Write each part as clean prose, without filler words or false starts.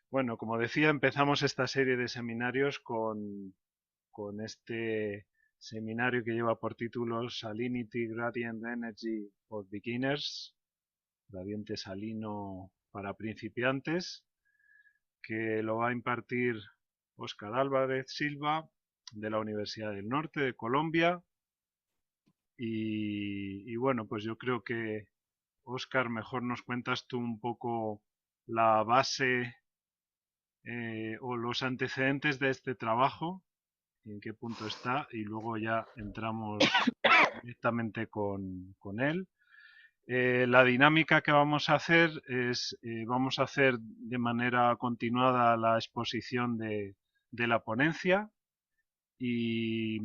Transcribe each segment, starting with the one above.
Bueno, como decía, empezamos esta serie de seminarios con este seminario que lleva por título Salinity Gradient Energy for Beginners, gradiente salino para principiantes, que lo va a impartir Óscar Álvarez Silva de la Universidad del Norte de Colombia. Y bueno, pues yo creo que, Óscar, mejor nos cuentas tú un poco la base o los antecedentes de este trabajo, en qué punto está, y luego ya entramos directamente con él. La dinámica que vamos a hacer es, vamos a hacer de manera continuada la exposición de la ponencia y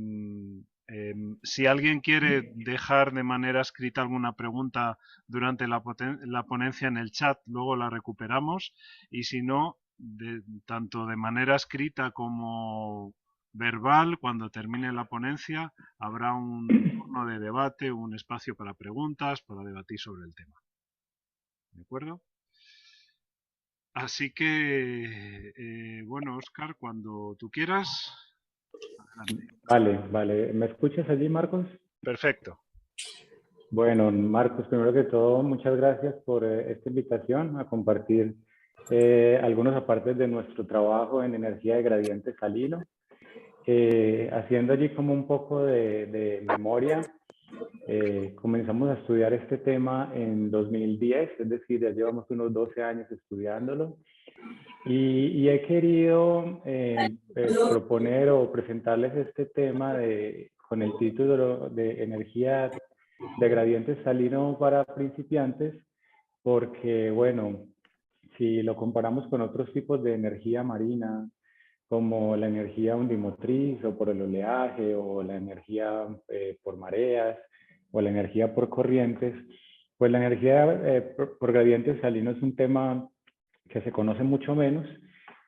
si alguien quiere dejar de manera escrita alguna pregunta durante la ponencia en el chat, luego la recuperamos y si no, tanto de manera escrita como verbal, cuando termine la ponencia, habrá un turno de debate, un espacio para preguntas, para debatir sobre el tema. ¿De acuerdo? Así que, bueno, Óscar, cuando tú quieras, adelante. Vale, vale. ¿Me escuchas allí, Marcos? Perfecto. Bueno, Marcos, primero que todo, muchas gracias por esta invitación a compartir algunos apartes de nuestro trabajo en energía de gradiente salino. Haciendo allí como un poco de memoria, comenzamos a estudiar este tema en 2010, es decir, ya llevamos unos 12 años estudiándolo. Y he querido proponer o presentarles este tema con el título de energía de gradiente salino para principiantes, porque, bueno, si lo comparamos con otros tipos de energía marina, como la energía undimotriz o por el oleaje o la energía por mareas o la energía por corrientes, pues la energía por gradiente salino es un tema que se conoce mucho menos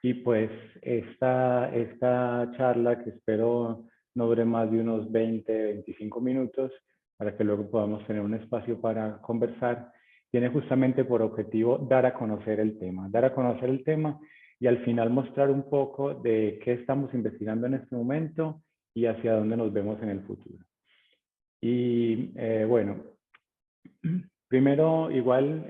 y pues esta charla que espero no dure más de unos 20-25 minutos para que luego podamos tener un espacio para conversar, tiene justamente por objetivo dar a conocer el tema, y al final mostrar un poco de qué estamos investigando en este momento y hacia dónde nos vemos en el futuro. Y bueno, primero igual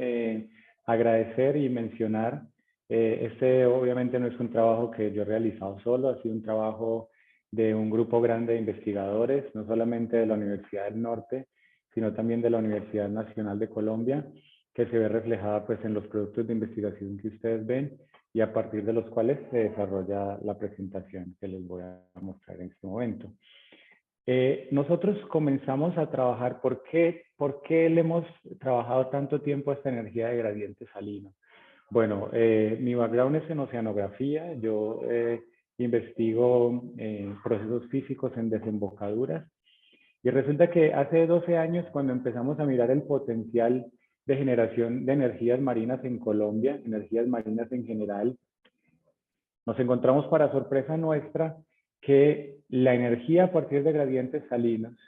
agradecer y mencionar, este obviamente no es un trabajo que yo he realizado solo, ha sido un trabajo de un grupo grande de investigadores, no solamente de la Universidad del Norte, sino también de la Universidad Nacional de Colombia, que se ve reflejada pues en los productos de investigación que ustedes ven y a partir de los cuales se desarrolla la presentación que les voy a mostrar en este momento. Nosotros comenzamos a trabajar, ¿por qué le hemos trabajado tanto tiempo a esta energía de gradiente salino? Bueno, mi background es en oceanografía, yo investigo procesos físicos en desembocaduras y resulta que hace 12 años cuando empezamos a mirar el potencial de generación de energías marinas en Colombia, energías marinas en general, nos encontramos para sorpresa nuestra que la energía a partir de gradientes salinos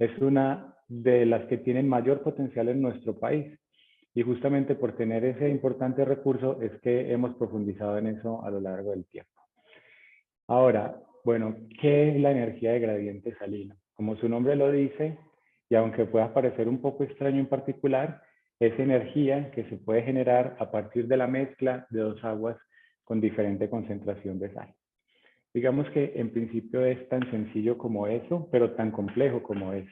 es una de las que tienen mayor potencial en nuestro país. Y justamente por tener ese importante recurso es que hemos profundizado en eso a lo largo del tiempo. Ahora, bueno, ¿qué es la energía de gradiente salino? Como su nombre lo dice, y aunque pueda parecer un poco extraño en particular, es energía que se puede generar a partir de la mezcla de dos aguas con diferente concentración de sal. Digamos que en principio es tan sencillo como eso, pero tan complejo como es.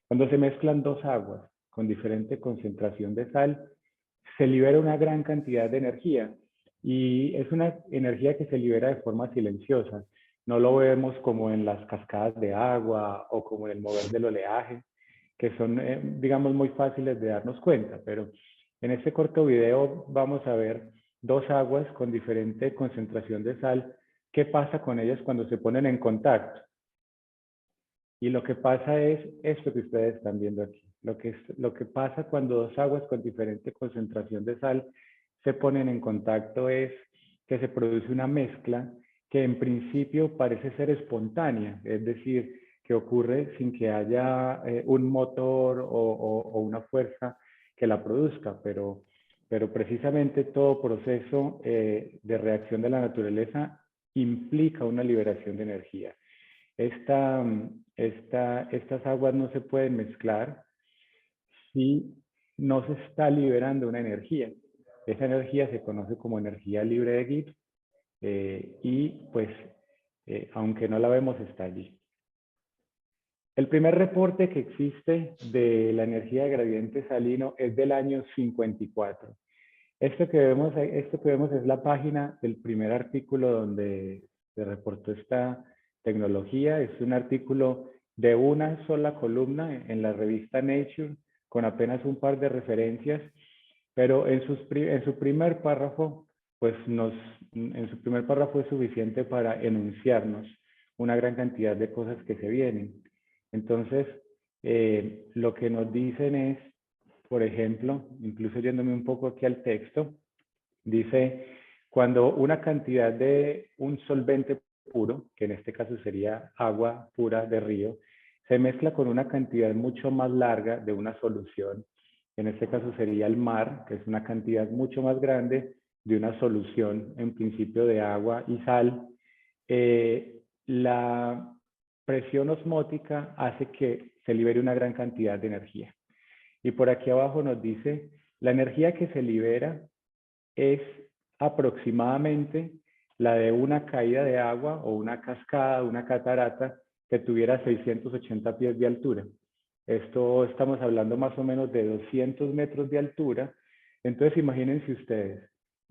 Cuando se mezclan dos aguas con diferente concentración de sal, se libera una gran cantidad de energía y es una energía que se libera de forma silenciosa. No lo vemos como en las cascadas de agua o como en el mover del oleaje, que son, digamos, muy fáciles de darnos cuenta, pero en este corto video vamos a ver dos aguas con diferente concentración de sal. ¿Qué pasa con ellas cuando se ponen en contacto? Y lo que pasa es esto que ustedes están viendo aquí. Lo que pasa cuando dos aguas con diferente concentración de sal se ponen en contacto es que se produce una mezcla que en principio parece ser espontánea, es decir, que ocurre sin que haya un motor o una fuerza que la produzca, pero precisamente todo proceso de reacción de la naturaleza implica una liberación de energía. Estas aguas no se pueden mezclar si no se está liberando una energía. Esa energía se conoce como energía libre de Gibbs y pues aunque no la vemos está allí. El primer reporte que existe de la energía de gradiente salino es del año 54. Esto que vemos es la página del primer artículo donde se reportó esta tecnología. Es un artículo de una sola columna en la revista Nature, con apenas un par de referencias, pero en su primer párrafo, pues en su primer párrafo es suficiente para enunciarnos una gran cantidad de cosas que se vienen. Entonces, lo que nos dicen es, por ejemplo, incluso yéndome un poco aquí al texto, dice, cuando una cantidad de un solvente puro, que en este caso sería agua pura de río, se mezcla con una cantidad mucho más larga de una solución, en este caso sería el mar, que es una cantidad mucho más grande de una solución, en principio de agua y sal, la presión osmótica hace que se libere una gran cantidad de energía. Y por aquí abajo nos dice, la energía que se libera es aproximadamente la de una caída de agua o una cascada, una catarata que tuviera 680 pies de altura. Esto estamos hablando más o menos de 200 metros de altura. Entonces imagínense ustedes,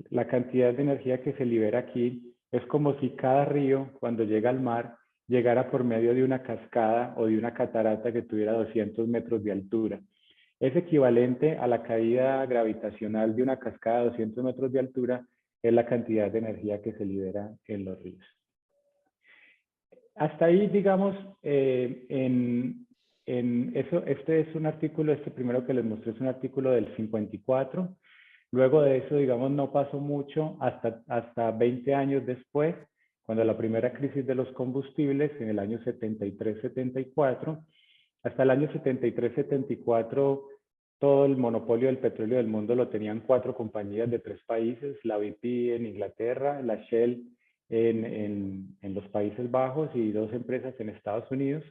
la cantidad de energía que se libera aquí es como si cada río, cuando llega al mar, llegara por medio de una cascada o de una catarata que tuviera 200 metros de altura. Es equivalente a la caída gravitacional de una cascada de 200 metros de altura, es la cantidad de energía que se libera en los ríos. Hasta ahí, digamos, este es un artículo, este primero que les mostré es un artículo del 54. Luego de eso, digamos, no pasó mucho hasta 20 años después, cuando la primera crisis de los combustibles, en el año 73-74, hasta el año 73-74, todo el monopolio del petróleo del mundo lo tenían 4 compañías de 3 países, la BP en Inglaterra, la Shell en los Países Bajos y 2 empresas en Estados Unidos.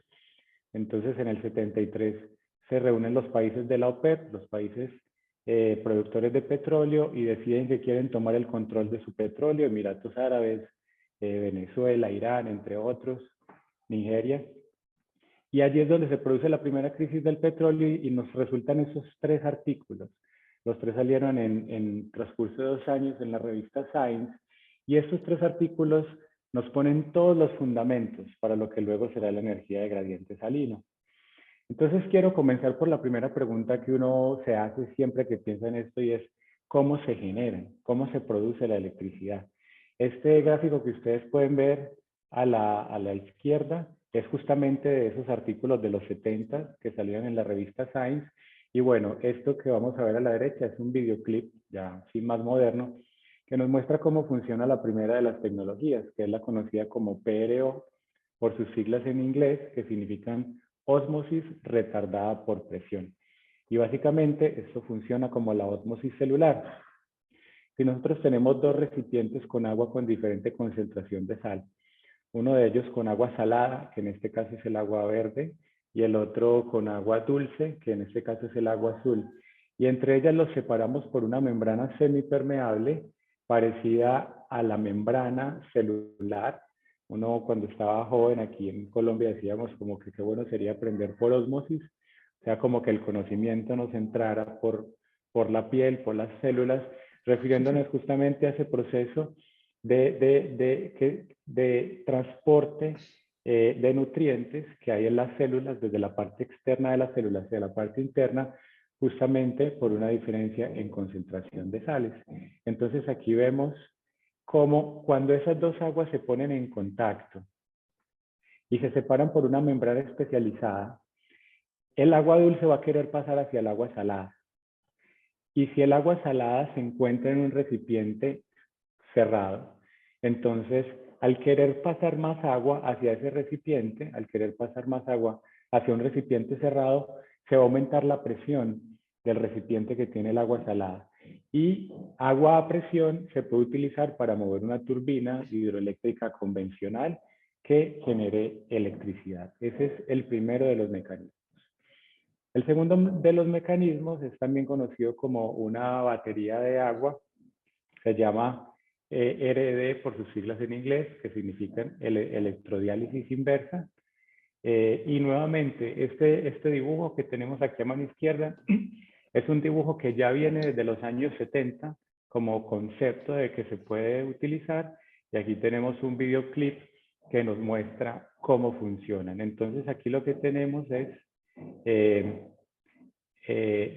Entonces, en el 73 se reúnen los países de la OPEP, los países productores de petróleo, y deciden que quieren tomar el control de su petróleo, Emiratos Árabes, Venezuela, Irán, entre otros, Nigeria. Y allí es donde se produce la primera crisis del petróleo y nos resultan esos 3 artículos. Los 3 salieron en transcurso de 2 años en la revista Science, y estos 3 artículos nos ponen todos los fundamentos para lo que luego será la energía de gradiente salino. Entonces quiero comenzar por la primera pregunta que uno se hace siempre que piensa en esto, y es ¿cómo se genera? ¿Cómo se produce la electricidad? Este gráfico que ustedes pueden ver a la izquierda es justamente de esos artículos de los 70 que salieron en la revista Science. Y bueno, esto que vamos a ver a la derecha es un videoclip ya sí más moderno que nos muestra cómo funciona la primera de las tecnologías, que es la conocida como PRO, por sus siglas en inglés, que significan ósmosis retardada por presión. Y básicamente esto funciona como la ósmosis celular. Si nosotros tenemos 2 recipientes con agua con diferente concentración de sal, uno de ellos con agua salada, que en este caso es el agua verde, y el otro con agua dulce, que en este caso es el agua azul, y entre ellas los separamos por una membrana semipermeable parecida a la membrana celular. Uno cuando estaba joven aquí en Colombia decíamos como que qué bueno sería aprender por ósmosis, o sea, como que el conocimiento nos entrara por la piel, por las células, refiriéndonos justamente a ese proceso de transporte de nutrientes que hay en las células, desde la parte externa de las células hacia la parte interna, justamente por una diferencia en concentración de sales. Entonces aquí vemos cómo cuando esas 2 aguas se ponen en contacto y se separan por una membrana especializada, el agua dulce va a querer pasar hacia el agua salada. Y si el agua salada se encuentra en un recipiente cerrado, entonces al querer pasar más agua hacia ese recipiente, al querer pasar más agua hacia un recipiente cerrado, se va a aumentar la presión del recipiente que tiene el agua salada. Y agua a presión se puede utilizar para mover una turbina hidroeléctrica convencional que genere electricidad. Ese es el primero de los mecanismos. El segundo de los mecanismos es también conocido como una batería de agua. Se llama ERD por sus siglas en inglés, que significan electrodiálisis inversa. Y nuevamente, este dibujo que tenemos aquí a mano izquierda es un dibujo que ya viene desde los años 70 como concepto de que se puede utilizar. Y aquí tenemos un videoclip que nos muestra cómo funcionan. Entonces aquí lo que tenemos es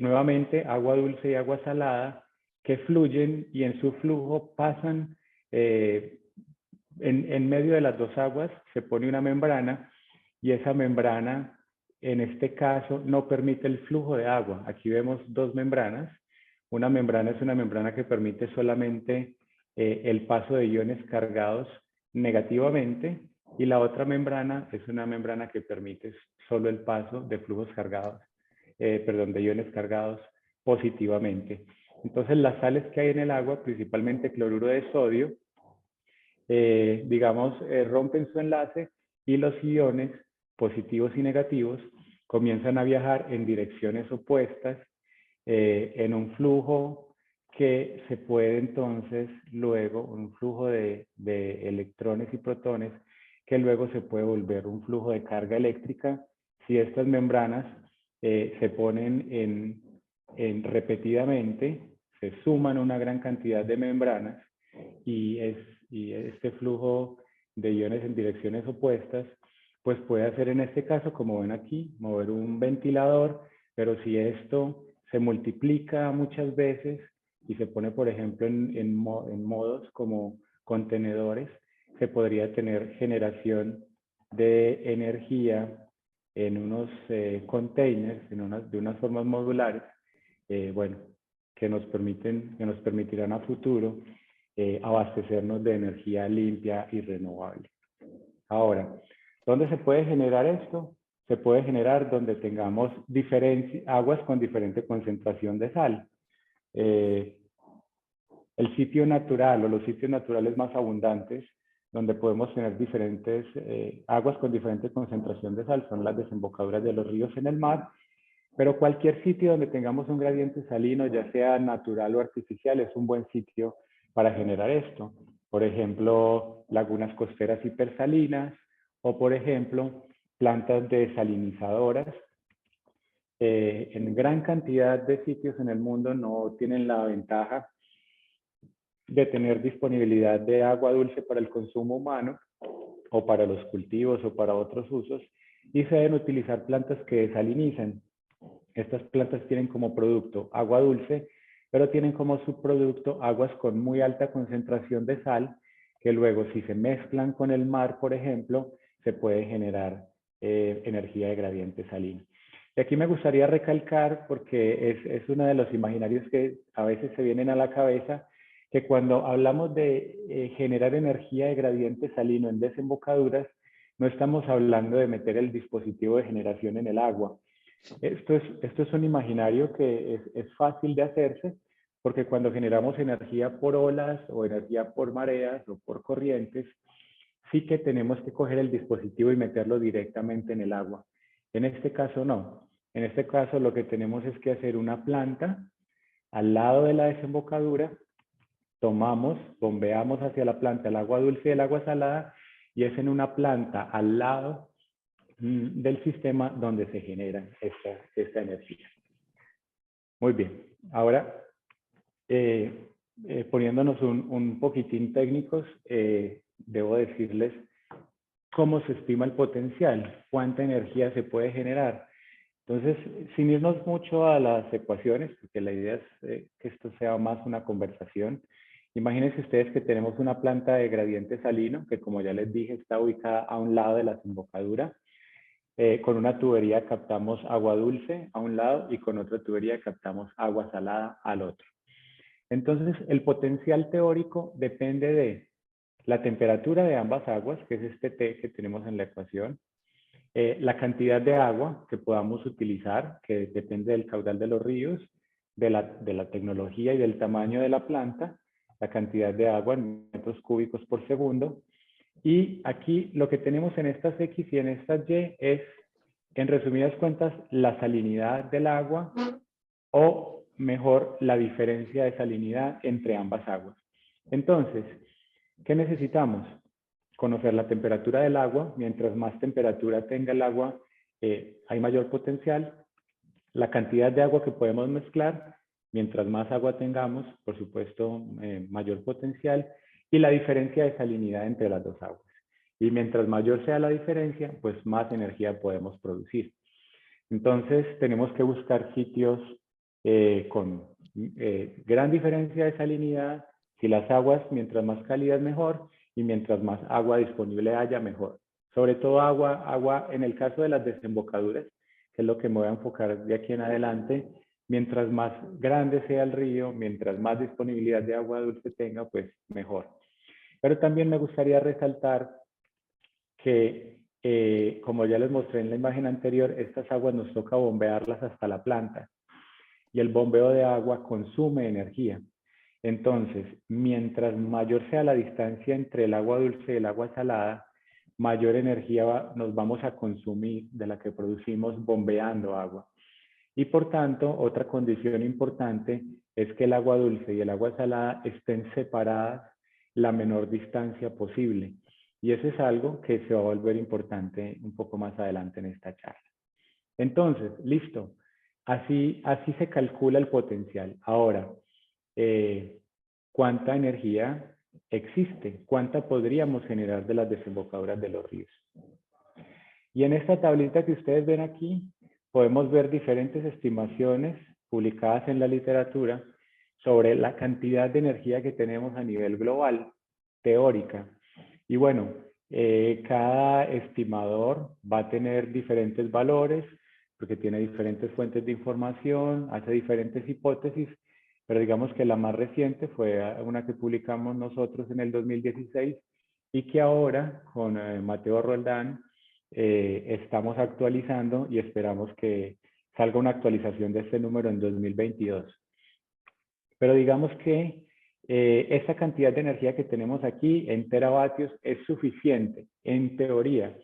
nuevamente agua dulce y agua salada que fluyen y en su flujo pasan en medio de las dos aguas se pone una membrana y esa membrana en este caso no permite el flujo de agua. Aquí vemos dos membranas. Una membrana es una membrana que permite solamente el paso de iones cargados negativamente y la otra membrana es una membrana que permite solo el paso de flujos cargados, de iones cargados positivamente. Entonces las sales que hay en el agua, principalmente cloruro de sodio, rompen su enlace y los iones positivos y negativos comienzan a viajar en direcciones opuestas en un flujo que se puede entonces luego, un flujo de electrones y protones que luego se puede volver un flujo de carga eléctrica si estas membranas se ponen repetidamente, se suman una gran cantidad de membranas y este flujo de iones en direcciones opuestas, pues puede hacer en este caso, como ven aquí, mover un ventilador, pero si esto se multiplica muchas veces y se pone, por ejemplo, en modos como contenedores, se podría tener generación de energía en unos containers, de unas formas modulares, bueno, que nos permitirán a futuro abastecernos de energía limpia y renovable. Ahora, ¿dónde se puede generar esto? Se puede generar donde tengamos aguas con diferente concentración de sal. El sitio natural o los sitios naturales más abundantes donde podemos tener diferentes aguas con diferente concentración de sal son las desembocaduras de los ríos en el mar, pero cualquier sitio donde tengamos un gradiente salino, ya sea natural o artificial, es un buen sitio para generar esto. Por ejemplo, lagunas costeras hipersalinas o, por ejemplo, plantas desalinizadoras. En gran cantidad de sitios en el mundo no tienen la ventaja de tener disponibilidad de agua dulce para el consumo humano o para los cultivos o para otros usos y se deben utilizar plantas que desalinizan. Estas plantas tienen como producto agua dulce, pero tienen como subproducto aguas con muy alta concentración de sal, que luego si se mezclan con el mar, por ejemplo, se puede generar energía de gradiente salino. Y aquí me gustaría recalcar, porque es uno de los imaginarios que a veces se vienen a la cabeza, que cuando hablamos de generar energía de gradiente salino en desembocaduras, no estamos hablando de meter el dispositivo de generación en el agua. Esto es un imaginario que es fácil de hacerse, porque cuando generamos energía por olas o energía por mareas o por corrientes, sí que tenemos que coger el dispositivo y meterlo directamente en el agua. En este caso no. En este caso lo que tenemos es que hacer una planta al lado de la desembocadura, tomamos, bombeamos hacia la planta el agua dulce y el agua salada y es en una planta al lado del sistema donde se genera esta energía. Muy bien, ahora poniéndonos un poquitín técnicos, debo decirles cómo se estima el potencial, cuánta energía se puede generar. Entonces, sin irnos mucho a las ecuaciones, porque la idea es que esto sea más una conversación, imagínense ustedes que tenemos una planta de gradiente salino, que como ya les dije, está ubicada a un lado de la desembocadura. Con una tubería captamos agua dulce a un lado y con otra tubería captamos agua salada al otro. Entonces, el potencial teórico depende de la temperatura de ambas aguas, que es este T que tenemos en la ecuación, la cantidad de agua que podamos utilizar, que depende del caudal de los ríos, de la tecnología y del tamaño de la planta, la cantidad de agua en metros cúbicos por segundo. Y aquí lo que tenemos en estas X y en estas Y es, en resumidas cuentas, la salinidad del agua o mejor, la diferencia de salinidad entre ambas aguas. Entonces, ¿qué necesitamos? Conocer la temperatura del agua. Mientras más temperatura tenga el agua, hay mayor potencial. La cantidad de agua que podemos mezclar. Mientras más agua tengamos, por supuesto, mayor potencial. Y la diferencia de salinidad entre las dos aguas. Y mientras mayor sea la diferencia, pues más energía podemos producir. Entonces, tenemos que buscar sitios con gran diferencia de salinidad. Si las aguas, mientras más cálidas, mejor. Y mientras más agua disponible haya, mejor. Sobre todo agua en el caso de las desembocaduras, que es lo que me voy a enfocar de aquí en adelante. Mientras más grande sea el río, mientras más disponibilidad de agua dulce tenga, pues mejor. Pero también me gustaría resaltar que, como ya les mostré en la imagen anterior, estas aguas nos toca bombearlas hasta la planta. Y el bombeo de agua consume energía. Entonces, mientras mayor sea la distancia entre el agua dulce y el agua salada, mayor energía nos vamos a consumir de la que producimos bombeando agua. Y por tanto, otra condición importante es que el agua dulce y el agua salada estén separadas la menor distancia posible. Y eso es algo que se va a volver importante un poco más adelante en esta charla. Entonces, listo. Así se calcula el potencial. Ahora, ¿cuánta energía existe? ¿Cuánta podríamos generar de las desembocaduras de los ríos? Y en esta tablita que ustedes ven aquí, podemos ver diferentes estimaciones publicadas en la literatura sobre la cantidad de energía que tenemos a nivel global, teórica. Y bueno, cada estimador va a tener diferentes valores, porque tiene diferentes fuentes de información, hace diferentes hipótesis, pero digamos que la más reciente fue una que publicamos nosotros en el 2016 y que ahora con Mateo Roldán estamos actualizando y esperamos que salga una actualización de este número en 2022. Pero digamos que esta cantidad de energía que tenemos aquí en teravatios es suficiente, en teoría,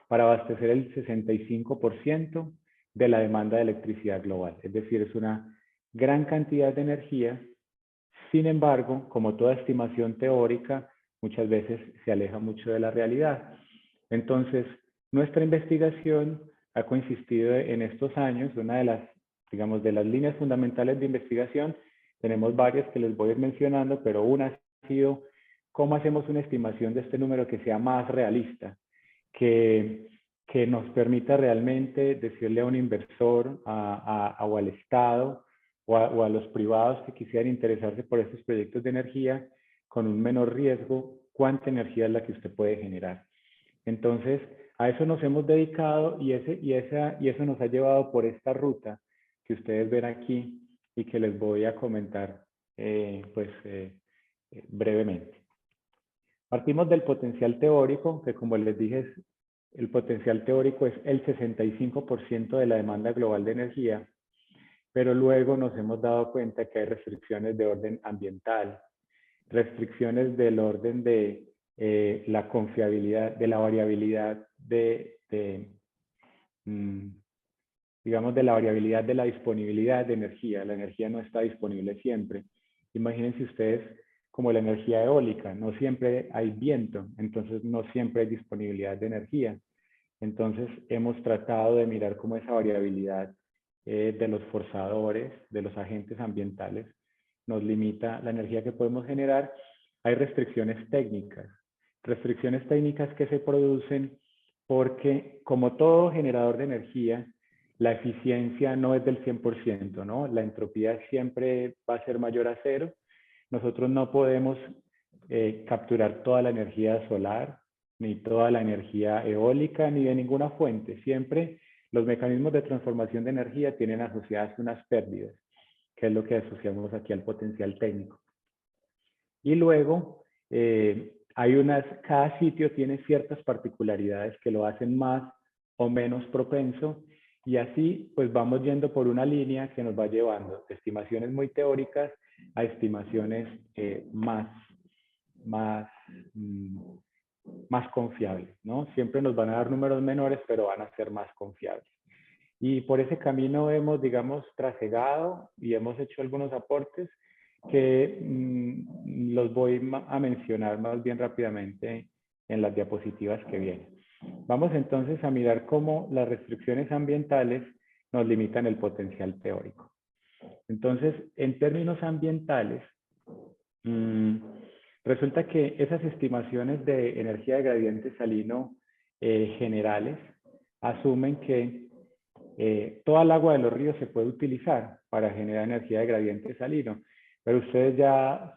para abastecer el 65% de la demanda de electricidad global. Es decir, es una gran cantidad de energía. Sin embargo, como toda estimación teórica, muchas veces se aleja mucho de la realidad. Entonces, nuestra investigación ha consistido en estos años, una de las, digamos, de las líneas fundamentales de investigación. Tenemos varias que les voy a ir mencionando, pero una ha sido cómo hacemos una estimación de este número que sea más realista, que nos permita realmente decirle a un inversor o al Estado o a los privados que quisieran interesarse por estos proyectos de energía con un menor riesgo, cuánta energía es la que usted puede generar. Entonces, a eso nos hemos dedicado y eso nos ha llevado por esta ruta que ustedes ven aquí y que les voy a comentar brevemente. Partimos del potencial teórico, que como les dije, el potencial teórico es el 65% de la demanda global de energía, pero luego nos hemos dado cuenta que hay restricciones de orden ambiental, restricciones del orden de la confiabilidad, de la variabilidad digamos, de la variabilidad de la disponibilidad de energía. La energía no está disponible siempre. Imagínense ustedes como la energía eólica, no siempre hay viento, entonces no siempre hay disponibilidad de energía. Entonces hemos tratado de mirar cómo esa variabilidad de los forzadores, de los agentes ambientales, nos limita la energía que podemos generar. Hay restricciones técnicas que se producen porque, como todo generador de energía, la eficiencia no es del 100%, ¿no? La entropía siempre va a ser mayor a cero. Nosotros no podemos capturar toda la energía solar, ni toda la energía eólica, ni de ninguna fuente. Siempre los mecanismos de transformación de energía tienen asociadas unas pérdidas, que es lo que asociamos aquí al potencial técnico. Y luego, cada sitio tiene ciertas particularidades que lo hacen más o menos propenso, y así pues vamos yendo por una línea que nos va llevando de estimaciones muy teóricas a estimaciones más, mm, más confiables, ¿no? Siempre nos van a dar números menores, pero van a ser más confiables. Y por ese camino hemos, digamos, trasegado y hemos hecho algunos aportes que los voy a mencionar más bien rápidamente en las diapositivas que vienen. Vamos entonces a mirar cómo las restricciones ambientales nos limitan el potencial teórico. Entonces, en términos ambientales, resulta que esas estimaciones de energía de gradiente salino generales asumen que toda el agua de los ríos se puede utilizar para generar energía de gradiente salino, pero ustedes ya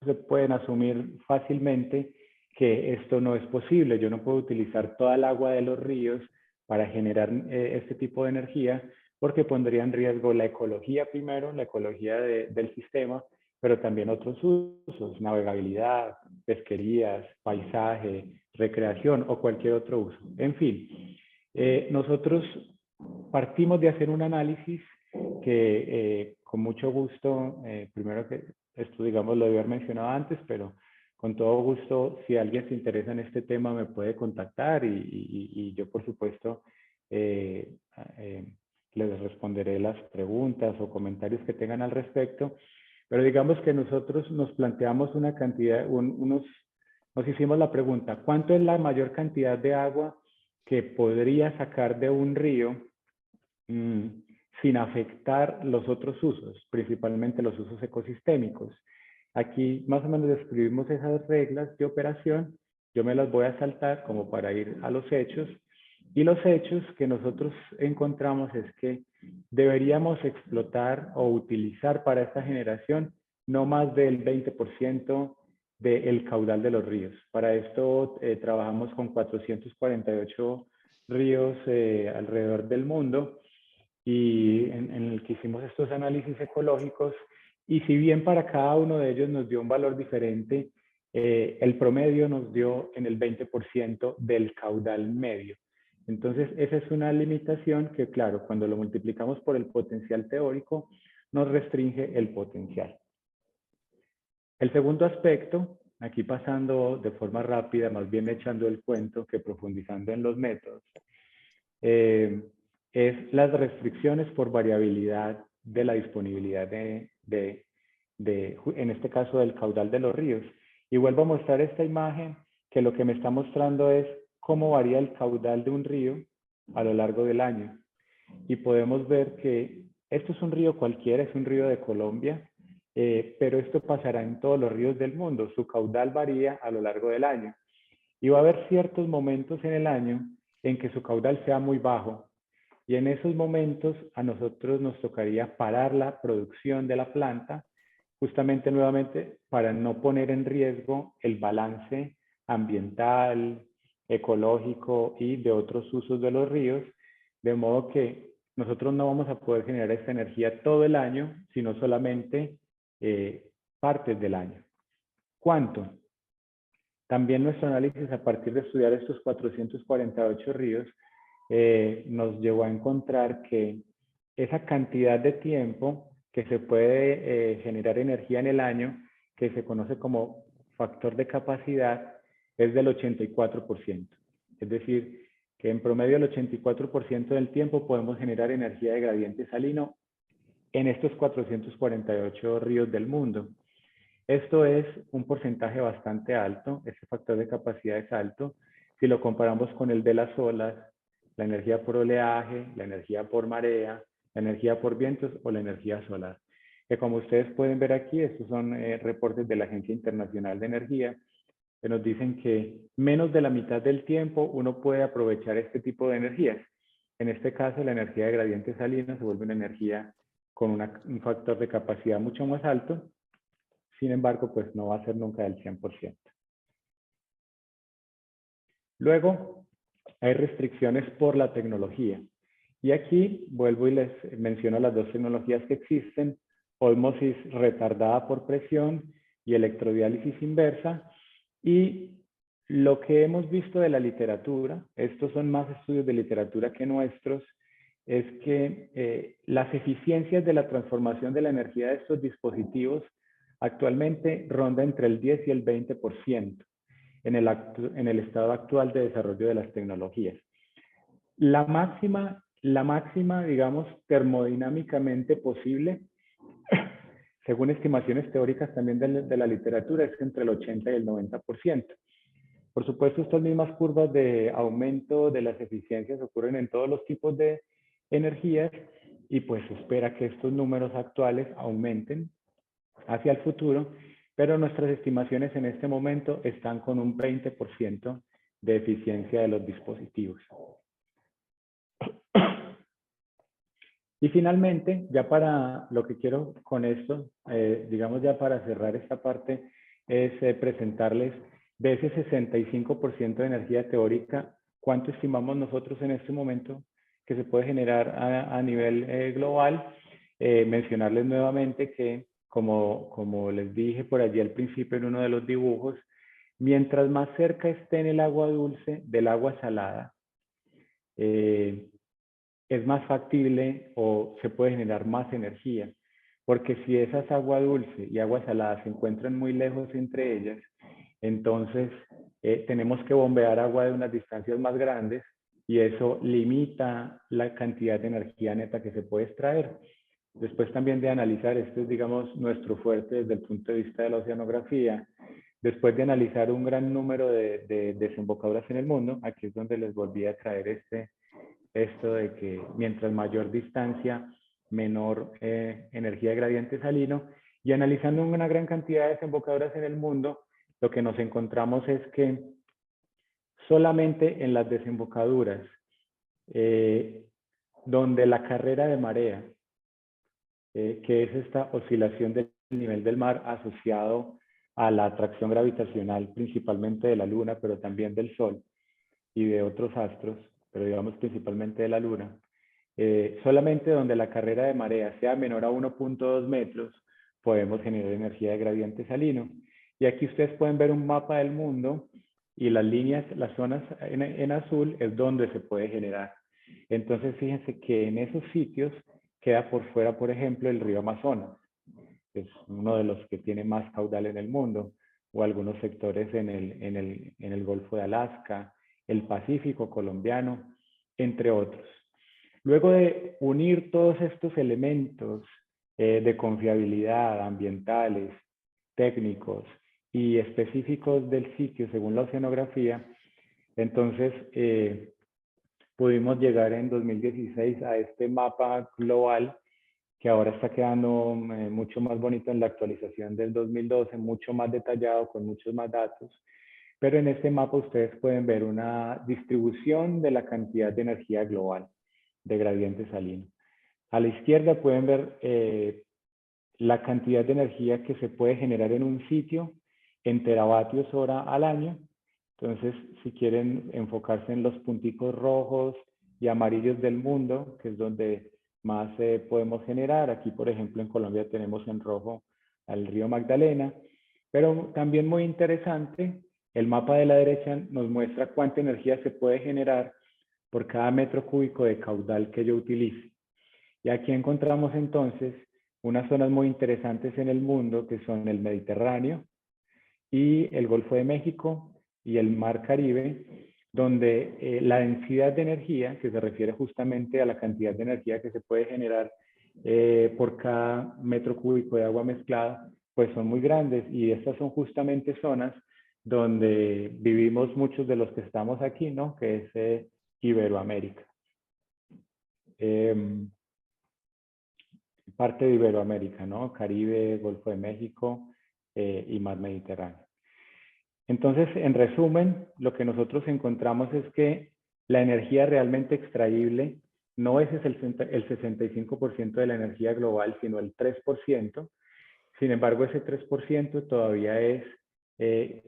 se pueden asumir fácilmente que esto no es posible. Yo no puedo utilizar toda el agua de los ríos para generar este tipo de energía porque pondría en riesgo la ecología primero, la ecología del sistema, pero también otros usos, navegabilidad, pesquerías, paisaje, recreación o cualquier otro uso. En fin, nosotros partimos de hacer un análisis que con mucho gusto, primero que esto digamos lo debí haber mencionado antes, pero con todo gusto, si alguien se interesa en este tema me puede contactar y yo por supuesto les responderé las preguntas o comentarios que tengan al respecto. Pero digamos que nosotros nos planteamos una cantidad, nos hicimos la pregunta, ¿cuánto es la mayor cantidad de agua que podría sacar de un río sin afectar los otros usos, principalmente los usos ecosistémicos? Aquí más o menos describimos esas reglas de operación. Yo me las voy a saltar como para ir a los hechos. Y los hechos que nosotros encontramos es que deberíamos explotar o utilizar para esta generación no más del 20% del caudal de los ríos. Para esto trabajamos con 448 ríos alrededor del mundo y en el que hicimos estos análisis ecológicos, y si bien para cada uno de ellos nos dio un valor diferente, el promedio nos dio en el 20% del caudal medio. Entonces, esa es una limitación que, claro, cuando lo multiplicamos por el potencial teórico, nos restringe el potencial. El segundo aspecto, aquí pasando de forma rápida, más bien echando el cuento que profundizando en los métodos, es las restricciones por variabilidad de la disponibilidad en este caso, del caudal de los ríos. Y vuelvo a mostrar esta imagen que lo que me está mostrando es cómo varía el caudal de un río a lo largo del año. Y podemos ver que esto es un río cualquiera, es un río de Colombia, pero esto pasará en todos los ríos del mundo. Su caudal varía a lo largo del año. Y va a haber ciertos momentos en el año en que su caudal sea muy bajo. Y en esos momentos a nosotros nos tocaría parar la producción de la planta, justamente nuevamente para no poner en riesgo el balance ambiental, ecológico y de otros usos de los ríos, de modo que nosotros no vamos a poder generar esta energía todo el año, sino solamente partes del año. ¿Cuánto? También nuestro análisis, a partir de estudiar estos 448 ríos, nos llevó a encontrar que esa cantidad de tiempo que se puede generar energía en el año, que se conoce como factor de capacidad, es del 84%. Es decir, que en promedio el 84% del tiempo podemos generar energía de gradiente salino en estos 448 ríos del mundo. Esto es un porcentaje bastante alto, ese factor de capacidad es alto, si lo comparamos con el de las olas, la energía por oleaje, la energía por marea, la energía por vientos o la energía solar. Que como ustedes pueden ver aquí, estos son reportes de la Agencia Internacional de Energía, que nos dicen que menos de la mitad del tiempo uno puede aprovechar este tipo de energías. En este caso, la energía de gradiente salino se vuelve una energía con un factor de capacidad mucho más alto. Sin embargo, pues no va a ser nunca del 100%. Luego, hay restricciones por la tecnología. Y aquí vuelvo y les menciono las dos tecnologías que existen: ósmosis retardada por presión y electrodiálisis inversa. Y lo que hemos visto de la literatura, estos son más estudios de literatura que nuestros, es que las eficiencias de la transformación de la energía de estos dispositivos actualmente ronda entre el 10 y el 20% en el estado actual de desarrollo de las tecnologías. La máxima, digamos, termodinámicamente posible, según estimaciones teóricas también de la literatura, es entre el 80 y el 90%. Por supuesto, estas mismas curvas de aumento de las eficiencias ocurren en todos los tipos de energías y pues se espera que estos números actuales aumenten hacia el futuro, pero nuestras estimaciones en este momento están con un 20% de eficiencia de los dispositivos. Y finalmente, ya para lo que quiero con esto, digamos ya para cerrar esta parte, es presentarles de ese 65% de energía teórica, ¿cuánto estimamos nosotros en este momento que se puede generar a nivel global? Mencionarles nuevamente que, como les dije por allí al principio en uno de los dibujos, mientras más cerca esté en el agua dulce del agua salada, es más factible o se puede generar más energía. Porque si esas agua dulce y agua salada se encuentran muy lejos entre ellas, entonces tenemos que bombear agua de unas distancias más grandes y eso limita la cantidad de energía neta que se puede extraer. Después también de analizar, esto es digamos nuestro fuerte desde el punto de vista de la oceanografía, después de analizar un gran número de desembocaduras en el mundo, aquí es donde les volví a traer esto de que mientras mayor distancia, menor energía de gradiente salino, y analizando una gran cantidad de desembocaduras en el mundo, lo que nos encontramos es que solamente en las desembocaduras donde la carrera de marea, que es esta oscilación del nivel del mar asociado a la atracción gravitacional, principalmente de la Luna, pero también del Sol y de otros astros, pero digamos principalmente de la Luna, solamente donde la carrera de marea sea menor a 1.2 metros, podemos generar energía de gradiente salino. Y aquí ustedes pueden ver un mapa del mundo y las líneas, las zonas en azul es donde se puede generar. Entonces fíjense que en esos sitios queda por fuera, por ejemplo, el río Amazonas, que es uno de los que tiene más caudal en el mundo, o algunos sectores en el Golfo de Alaska, el Pacífico colombiano, entre otros. Luego de unir todos estos elementos de confiabilidad, ambientales, técnicos y específicos del sitio según la oceanografía, entonces pudimos llegar en 2016 a este mapa global que ahora está quedando mucho más bonito en la actualización del 2012, mucho más detallado, con muchos más datos. Pero en este mapa ustedes pueden ver una distribución de la cantidad de energía global de gradiente salino. A la izquierda pueden ver la cantidad de energía que se puede generar en un sitio en teravatios hora al año. Entonces, si quieren enfocarse en los punticos rojos y amarillos del mundo, que es donde más podemos generar. Aquí, por ejemplo, en Colombia tenemos en rojo al río Magdalena. Pero también muy interesante, el mapa de la derecha nos muestra cuánta energía se puede generar por cada metro cúbico de caudal que yo utilice. Y aquí encontramos entonces unas zonas muy interesantes en el mundo que son el Mediterráneo y el Golfo de México y el Mar Caribe, donde la densidad de energía, que se refiere justamente a la cantidad de energía que se puede generar por cada metro cúbico de agua mezclada, pues son muy grandes y estas son justamente zonas donde vivimos muchos de los que estamos aquí, ¿no? Que es Iberoamérica. Parte de Iberoamérica, ¿no? Caribe, Golfo de México y Mar Mediterráneo. Entonces, en resumen, lo que nosotros encontramos es que la energía realmente extraíble no es el 65% de la energía global, sino el 3%. Sin embargo, ese 3% todavía es,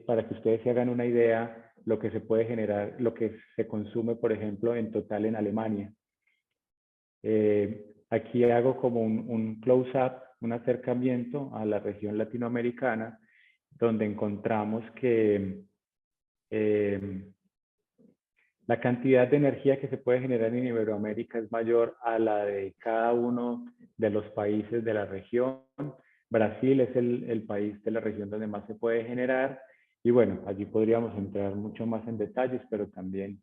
para que ustedes se hagan una idea, lo que se puede generar, lo que se consume, por ejemplo, en total en Alemania. Aquí hago como un close-up, un acercamiento a la región latinoamericana, donde encontramos que la cantidad de energía que se puede generar en Iberoamérica es mayor a la de cada uno de los países de la región. Brasil es el país de la región donde más se puede generar. Y bueno, allí podríamos entrar mucho más en detalles, pero también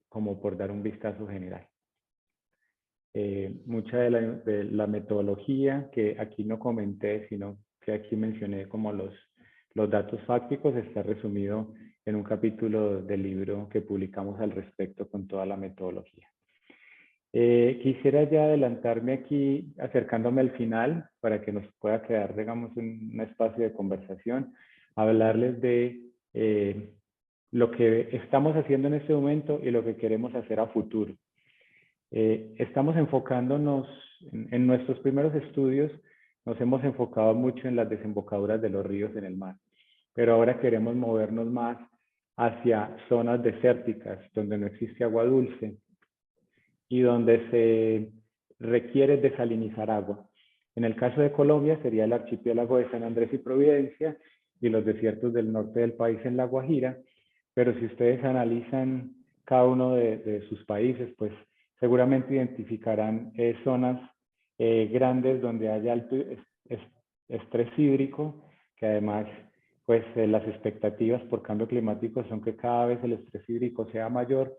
como por dar un vistazo general. Mucha de la metodología que aquí no comenté, sino que aquí mencioné como los datos fácticos, está resumido en un capítulo del libro que publicamos al respecto con toda la metodología. Quisiera ya adelantarme aquí, acercándome al final, para que nos pueda quedar, digamos, un espacio de conversación, hablarles de lo que estamos haciendo en este momento y lo que queremos hacer a futuro. Estamos enfocándonos en nuestros primeros estudios, nos hemos enfocado mucho en las desembocaduras de los ríos en el mar, pero ahora queremos movernos más hacia zonas desérticas donde no existe agua dulce y donde se requiere desalinizar agua. En el caso de Colombia sería el archipiélago de San Andrés y Providencia y los desiertos del norte del país en La Guajira, pero si ustedes analizan cada uno de sus países, pues seguramente identificarán zonas grandes donde haya alto estrés hídrico, que además pues las expectativas por cambio climático son que cada vez el estrés hídrico sea mayor.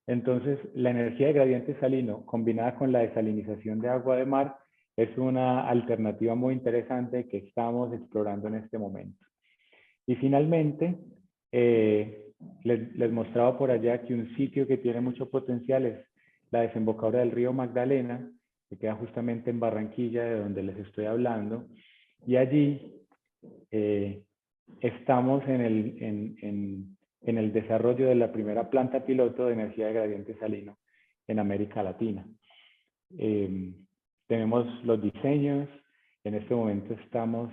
Entonces, la energía de gradiente salino combinada con la desalinización de agua de mar es una alternativa muy interesante que estamos explorando en este momento. Y finalmente, les mostraba por allá que un sitio que tiene mucho potencial es la desembocadura del río Magdalena, que queda justamente en Barranquilla, de donde les estoy hablando. Y allí estamos en el desarrollo de la primera planta piloto de energía de gradiente salino en América Latina. Tenemos los diseños, en este momento estamos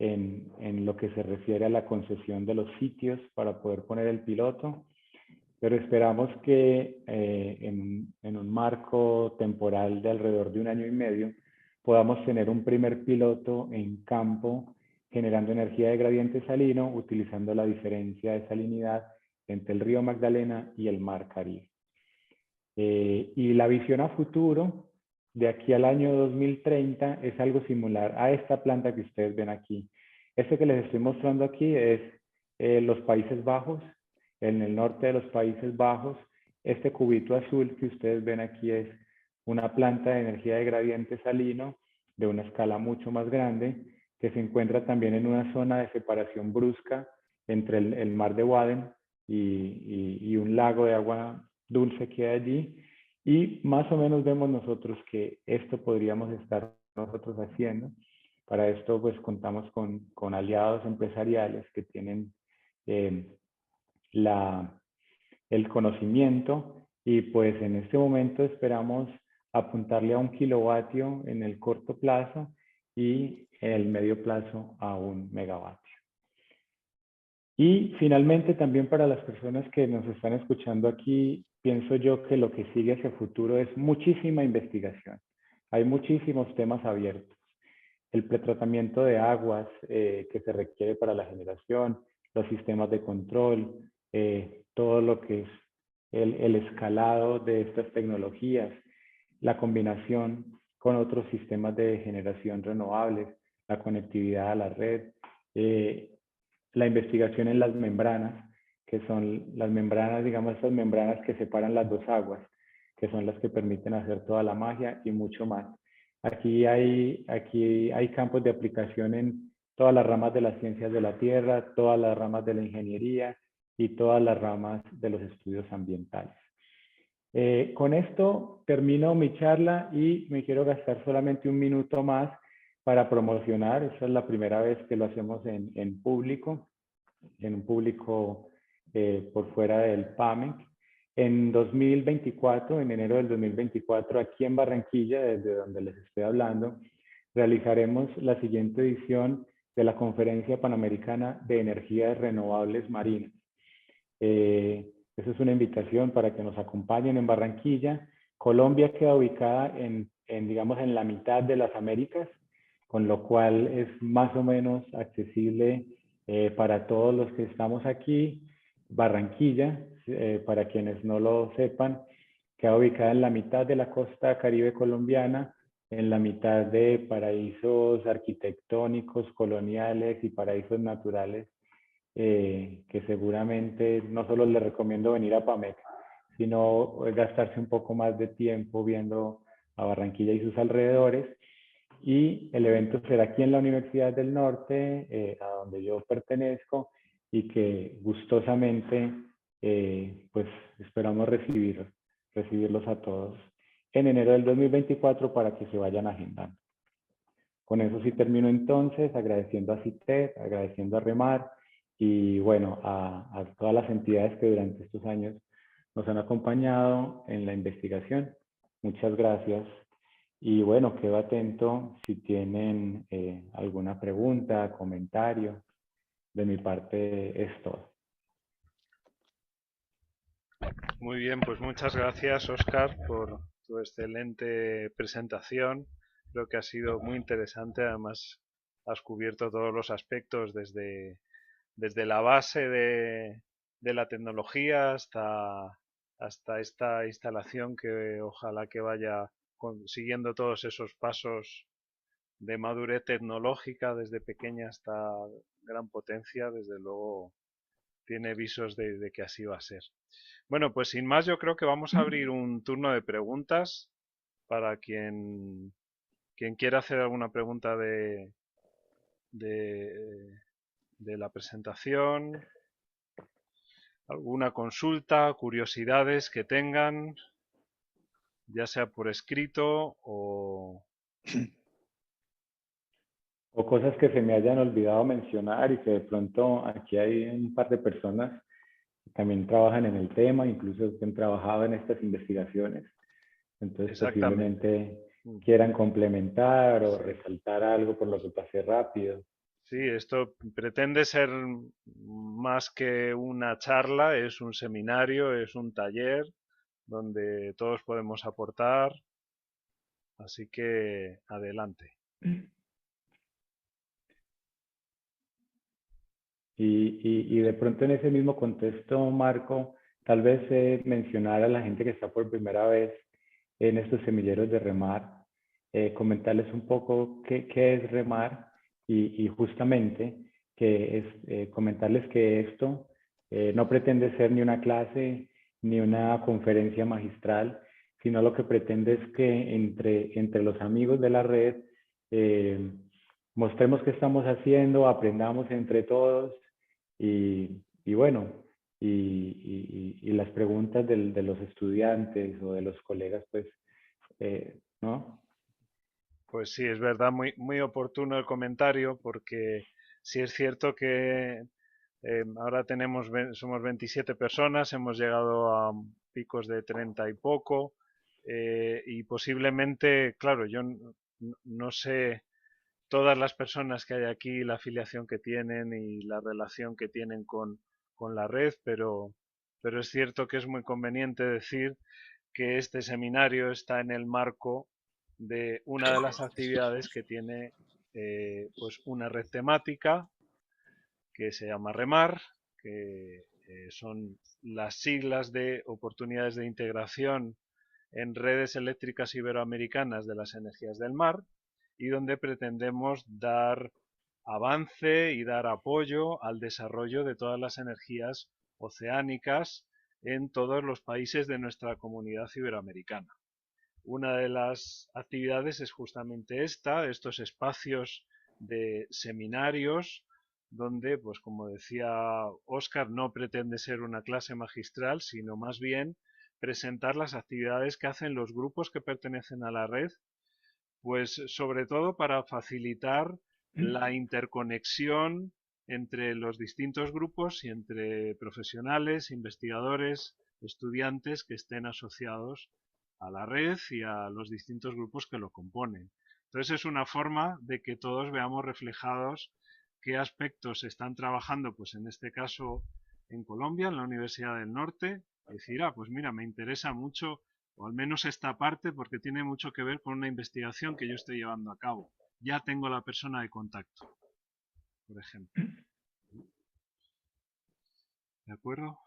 en lo que se refiere a la concesión de los sitios para poder poner el piloto, pero esperamos que en un marco temporal de alrededor de 1 año y medio podamos tener un primer piloto en campo generando energía de gradiente salino utilizando la diferencia de salinidad entre el río Magdalena y el mar Caribe. Y la visión a futuro de aquí al año 2030 es algo similar a esta planta que ustedes ven aquí. Esto que les estoy mostrando aquí es los Países Bajos, en el norte de los Países Bajos. Este cubito azul que ustedes ven aquí es una planta de energía de gradiente salino de una escala mucho más grande, que se encuentra también en una zona de separación brusca entre el mar de Wadden y un lago de agua dulce que hay allí. Y más o menos vemos nosotros que esto podríamos estar nosotros haciendo. Para esto pues contamos con aliados empresariales que tienen el conocimiento y pues en este momento esperamos apuntarle a 1 kilovatio en el corto plazo y en el medio plazo a 1 megavatio. Y finalmente también para las personas que nos están escuchando aquí, pienso yo que lo que sigue hacia futuro es muchísima investigación. Hay muchísimos temas abiertos. El pretratamiento de aguas que se requiere para la generación, los sistemas de control, todo lo que es el escalado de estas tecnologías, la combinación con otros sistemas de generación renovables, la conectividad a la red, la investigación en las membranas, que son las membranas, digamos, estas membranas que separan las dos aguas, que son las que permiten hacer toda la magia y mucho más. Aquí hay campos de aplicación en todas las ramas de las ciencias de la Tierra, todas las ramas de la ingeniería y todas las ramas de los estudios ambientales. Con esto termino mi charla y me quiero gastar solamente 1 minuto más para promocionar. Esta es la primera vez que lo hacemos en público, en un público por fuera del PAMEC. En 2024, en enero del 2024, aquí en Barranquilla, desde donde les estoy hablando, realizaremos la siguiente edición de la Conferencia Panamericana de Energías Renovables Marinas. Esa es una invitación para que nos acompañen en Barranquilla. Colombia queda ubicada digamos, en la mitad de las Américas, con lo cual es más o menos accesible para todos los que estamos aquí. Barranquilla, para quienes no lo sepan, queda ubicada en la mitad de la costa caribe colombiana, en la mitad de paraísos arquitectónicos, coloniales y paraísos naturales, que seguramente no solo les recomiendo venir a Pamec, sino gastarse un poco más de tiempo viendo a Barranquilla y sus alrededores. Y el evento será aquí en la Universidad del Norte, a donde yo pertenezco, y que gustosamente pues esperamos recibirlos a todos en enero del 2024 para que se vayan agendando. Con eso sí termino entonces, agradeciendo a CITES, agradeciendo a REMAR y bueno, a todas las entidades que durante estos años nos han acompañado en la investigación. Muchas gracias. Y bueno, quedo atento si tienen alguna pregunta, comentario. De mi parte es todo. Muy bien, pues muchas gracias, Óscar, por tu excelente presentación. Creo que ha sido muy interesante. Además, has cubierto todos los aspectos desde la base de la tecnología hasta esta instalación que ojalá que vaya siguiendo todos esos pasos de madurez tecnológica desde pequeña hasta gran potencia. Desde luego tiene visos de que así va a ser. Bueno, pues sin más, yo creo que vamos a abrir un turno de preguntas para quien quiera hacer alguna pregunta de, de la presentación, alguna consulta, curiosidades que tengan, ya sea por escrito O cosas que se me hayan olvidado mencionar y que de pronto aquí hay un par de personas que también trabajan en el tema, incluso que han trabajado en estas investigaciones. Entonces exactamente. posiblemente quieran complementar o resaltar algo por lo que pasé rápido. Sí, esto pretende ser más que una charla, es un seminario, es un taller donde todos podemos aportar, así que adelante. Y de pronto en ese mismo contexto, Marco, tal vez mencionar a la gente que está por primera vez en estos semilleros de REMAR, comentarles un poco qué es REMAR y justamente que es, comentarles que esto no pretende ser ni una clase ni una conferencia magistral, sino lo que pretende es que entre los amigos de la red eh, mostremos qué estamos haciendo, aprendamos entre todos y bueno, y las preguntas de los estudiantes o de los colegas, pues, ¿no? Pues sí, es verdad, muy, muy oportuno el comentario, porque sí es cierto que ahora somos 27 personas, hemos llegado a picos de 30 y poco, y posiblemente, claro, yo no sé todas las personas que hay aquí, la afiliación que tienen y la relación que tienen con la red, pero es cierto que es muy conveniente decir que este seminario está en el marco de una de las actividades que tiene pues una red temática que se llama REMAR, que son las siglas de oportunidades de integración en redes eléctricas iberoamericanas de las energías del mar, y donde pretendemos dar avance y dar apoyo al desarrollo de todas las energías oceánicas en todos los países de nuestra comunidad iberoamericana. Una de las actividades es justamente estos espacios de seminarios donde, pues como decía Óscar, no pretende ser una clase magistral, sino más bien presentar las actividades que hacen los grupos que pertenecen a la red, pues sobre todo para facilitar la interconexión entre los distintos grupos y entre profesionales, investigadores, estudiantes que estén asociados a la red y a los distintos grupos que lo componen. Entonces es una forma de que todos veamos reflejados qué aspectos se están trabajando, pues en este caso en Colombia, en la Universidad del Norte, y decir, pues mira, me interesa mucho, o al menos esta parte, porque tiene mucho que ver con una investigación que yo estoy llevando a cabo. Ya tengo la persona de contacto, por ejemplo. ¿De acuerdo?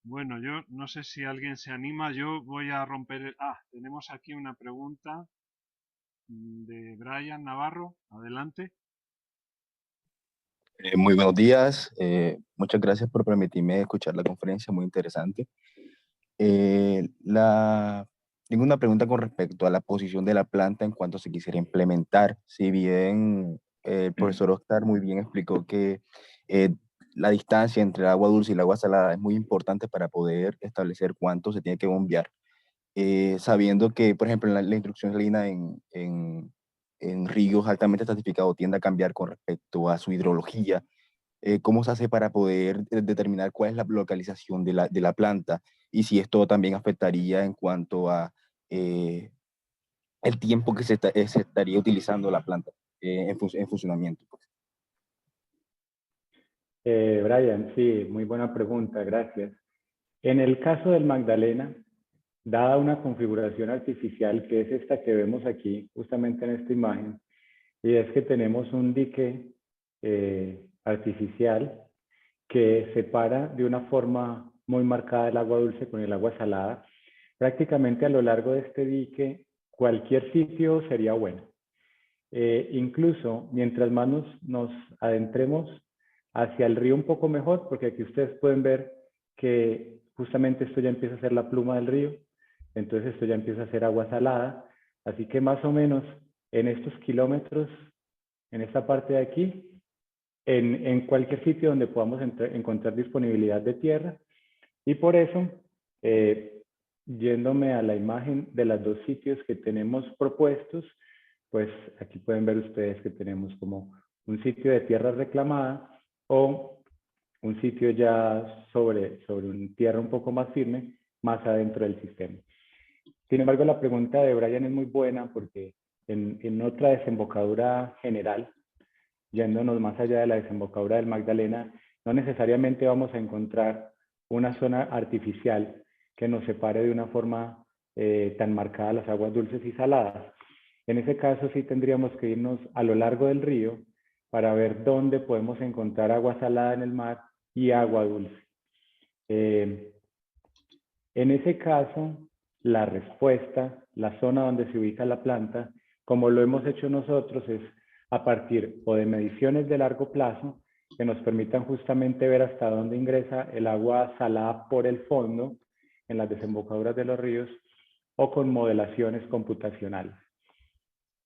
Bueno, yo no sé si alguien se anima. Yo voy a romper tenemos aquí una pregunta de Brian Navarro. Adelante. Muy buenos días. Muchas gracias por permitirme escuchar la conferencia, muy interesante. Eh, la, Tengo una pregunta con respecto a la posición de la planta en cuanto se quisiera implementar. Si bien el profesor Oscar muy bien explicó que eh, la distancia entre el agua dulce y el agua salada es muy importante para poder establecer cuánto se tiene que bombear, sabiendo que, por ejemplo, la instrucción salina en ríos altamente estratificados tiende a cambiar con respecto a su hidrología. ¿Cómo se hace para poder determinar cuál es la localización de de la planta y si esto también afectaría en cuanto a eh, el tiempo que se estaría utilizando la planta en funcionamiento? Pues? Brian, sí, muy buena pregunta, gracias. En el caso del Magdalena, dada una configuración artificial que es esta que vemos aquí, justamente en esta imagen, y es que tenemos un dique artificial que separa de una forma muy marcada el agua dulce con el agua salada. Prácticamente a lo largo de este dique, cualquier sitio sería bueno. Incluso mientras más nos adentremos hacia el río un poco mejor, porque aquí ustedes pueden ver que justamente esto ya empieza a ser la pluma del río, entonces esto ya empieza a ser agua salada, así que más o menos en estos kilómetros, en esta parte de aquí, en cualquier sitio donde podamos encontrar disponibilidad de tierra, y por eso, eh, yéndome a la imagen de los dos sitios que tenemos propuestos, pues aquí pueden ver ustedes que tenemos como un sitio de tierra reclamada o un sitio ya sobre una tierra un poco más firme, más adentro del sistema. Sin embargo, la pregunta de Brian es muy buena porque en otra desembocadura general, yéndonos más allá de la desembocadura del Magdalena, no necesariamente vamos a encontrar una zona artificial que nos separe de una forma tan marcada las aguas dulces y saladas. En ese caso sí tendríamos que irnos a lo largo del río para ver dónde podemos encontrar agua salada en el mar y agua dulce. Eh, en ese caso, la respuesta, la zona donde se ubica la planta, como lo hemos hecho nosotros, es a partir o de mediciones de largo plazo que nos permitan justamente ver hasta dónde ingresa el agua salada por el fondo en las desembocaduras de los ríos o con modelaciones computacionales.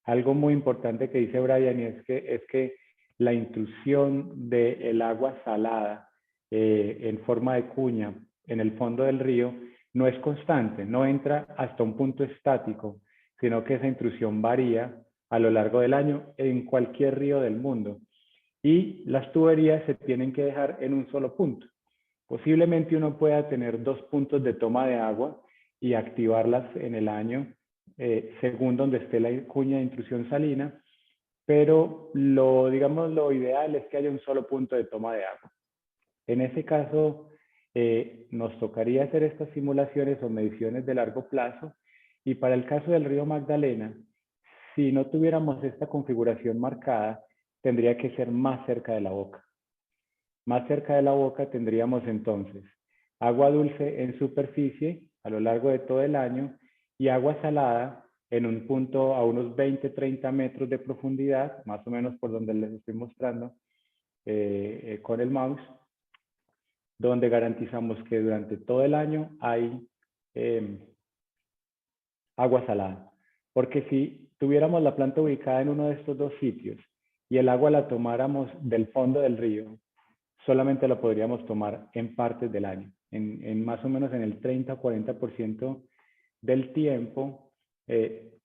Algo muy importante que dice Brian es que la intrusión del agua salada en forma de cuña en el fondo del río no es constante, no entra hasta un punto estático, sino que esa intrusión varía a lo largo del año en cualquier río del mundo. Y las tuberías se tienen que dejar en un solo punto. Posiblemente uno pueda tener dos puntos de toma de agua y activarlas en el año según donde esté la cuña de intrusión salina, pero digamos, lo ideal es que haya un solo punto de toma de agua. En ese caso, nos tocaría hacer estas simulaciones o mediciones de largo plazo, y para el caso del río Magdalena, si no tuviéramos esta configuración marcada, tendría que ser más cerca de la boca. Más cerca de la boca tendríamos entonces agua dulce en superficie a lo largo de todo el año y agua salada en un punto a unos 20-30 metros de profundidad, más o menos por donde les estoy mostrando con el mouse, donde garantizamos que durante todo el año hay eh, agua salada. Porque si tuviéramos la planta ubicada en uno de estos dos sitios y el agua la tomáramos del fondo del río, solamente lo podríamos tomar en partes del año, más o menos en el 30 o 40% del tiempo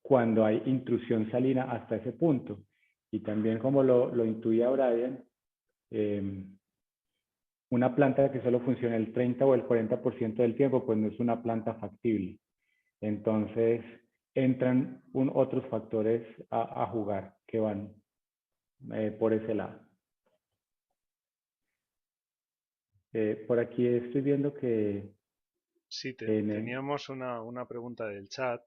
cuando hay intrusión salina hasta ese punto. Y también como lo intuía Brian, eh, una planta que solo funciona el 30 o el 40% del tiempo, pues no es una planta factible. Entonces entran otros factores a jugar que van por ese lado. Por aquí estoy viendo que Sí, en teníamos una pregunta del chat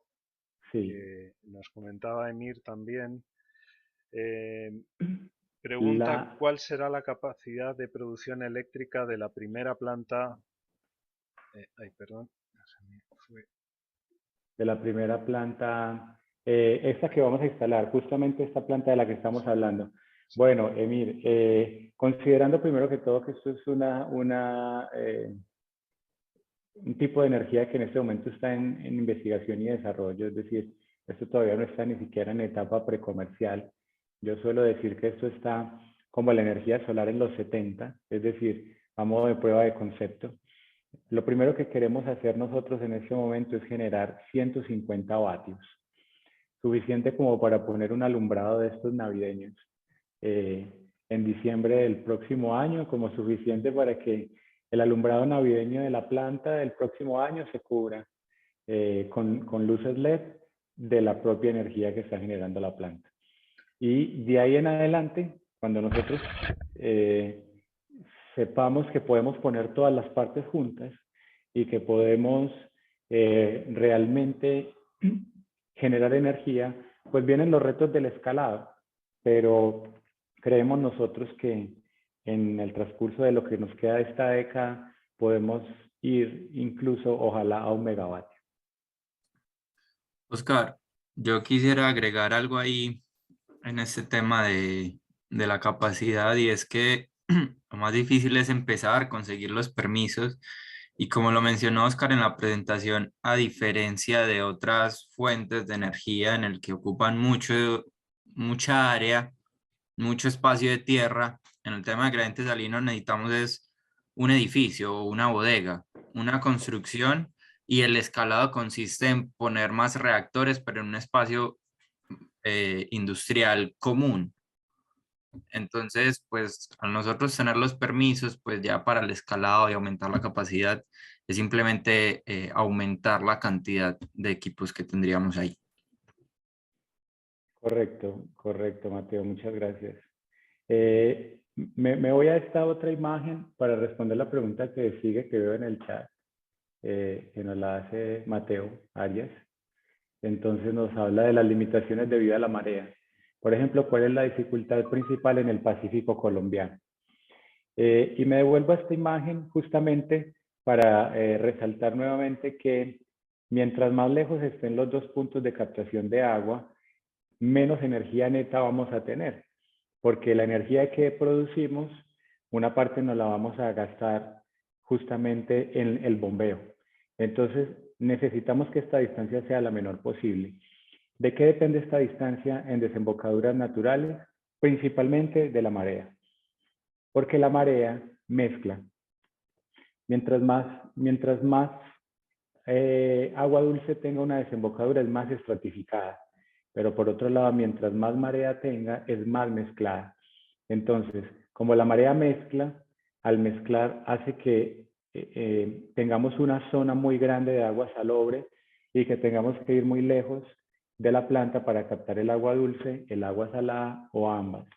sí, que nos comentaba Emir también. Eh, Pregunta, ¿cuál será la capacidad de producción eléctrica de la primera planta? Perdón, se me fue. De la primera planta, esta que vamos a instalar, justamente esta planta de la que estamos hablando. Bueno, Emir, considerando primero que todo que esto es un tipo de energía que en este momento está en investigación y desarrollo, es decir, esto todavía no está ni siquiera en etapa precomercial. Yo suelo decir que esto está como la energía solar en los 70, es decir, a modo de prueba de concepto. Lo primero que queremos hacer nosotros en este momento es generar 150 vatios, suficiente como para poner un alumbrado de estos navideños en diciembre del próximo año, como suficiente para que el alumbrado navideño de la planta del próximo año se cubra con luces LED de la propia energía que está generando la planta. Y de ahí en adelante, cuando nosotros sepamos que podemos poner todas las partes juntas y que podemos realmente generar energía, pues vienen los retos del escalado, pero creemos nosotros que en el transcurso de lo que nos queda de esta década podemos ir incluso, ojalá, a 1 megavatio. Oscar, yo quisiera agregar algo ahí en este tema de la capacidad, y es que lo más difícil es empezar, conseguir los permisos, y como lo mencionó Oscar en la presentación, a diferencia de otras fuentes de energía en el que ocupan mucha área, mucho espacio de tierra, en el tema de gradiente salino necesitamos es un edificio o una bodega, una construcción, y el escalado consiste en poner más reactores, pero en un espacio industrial común. Entonces, pues al nosotros tener los permisos, pues ya para el escalado y aumentar la capacidad, es simplemente aumentar la cantidad de equipos que tendríamos ahí. Correcto, correcto, Mateo, muchas gracias. Me voy a esta otra imagen para responder la pregunta que sigue, que veo en el chat, que nos la hace Mateo Arias. Entonces nos habla de las limitaciones debido a la marea. Por ejemplo, ¿cuál es la dificultad principal en el Pacífico colombiano? Y me devuelvo a esta imagen justamente para resaltar nuevamente que mientras más lejos estén los dos puntos de captación de agua, menos energía neta vamos a tener, porque la energía que producimos, una parte nos la vamos a gastar justamente en el bombeo. Entonces, necesitamos que esta distancia sea la menor posible. ¿De qué depende esta distancia en desembocaduras naturales? Principalmente de la marea, porque la marea mezcla. Mientras más agua dulce tenga una desembocadura, es más estratificada. Pero por otro lado, mientras más marea tenga, es más mezclada. Entonces, como la marea mezcla, al mezclar hace que tengamos una zona muy grande de agua salobre y que tengamos que ir muy lejos de la planta para captar el agua dulce, el agua salada o ambas.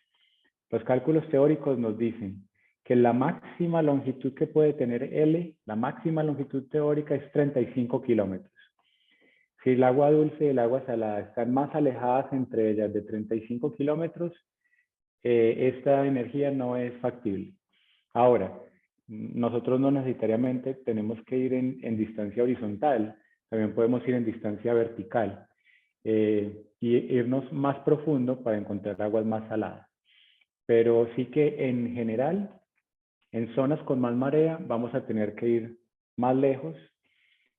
Los cálculos teóricos nos dicen que la máxima longitud que puede tener L, la máxima longitud teórica es 35 kilómetros. Si el agua dulce y el agua salada están más alejadas entre ellas de 35 kilómetros, esta energía no es factible. Ahora, nosotros no necesariamente tenemos que ir en distancia horizontal, también podemos ir en distancia vertical y irnos más profundo para encontrar aguas más saladas. Pero sí que en general, en zonas con más marea, vamos a tener que ir más lejos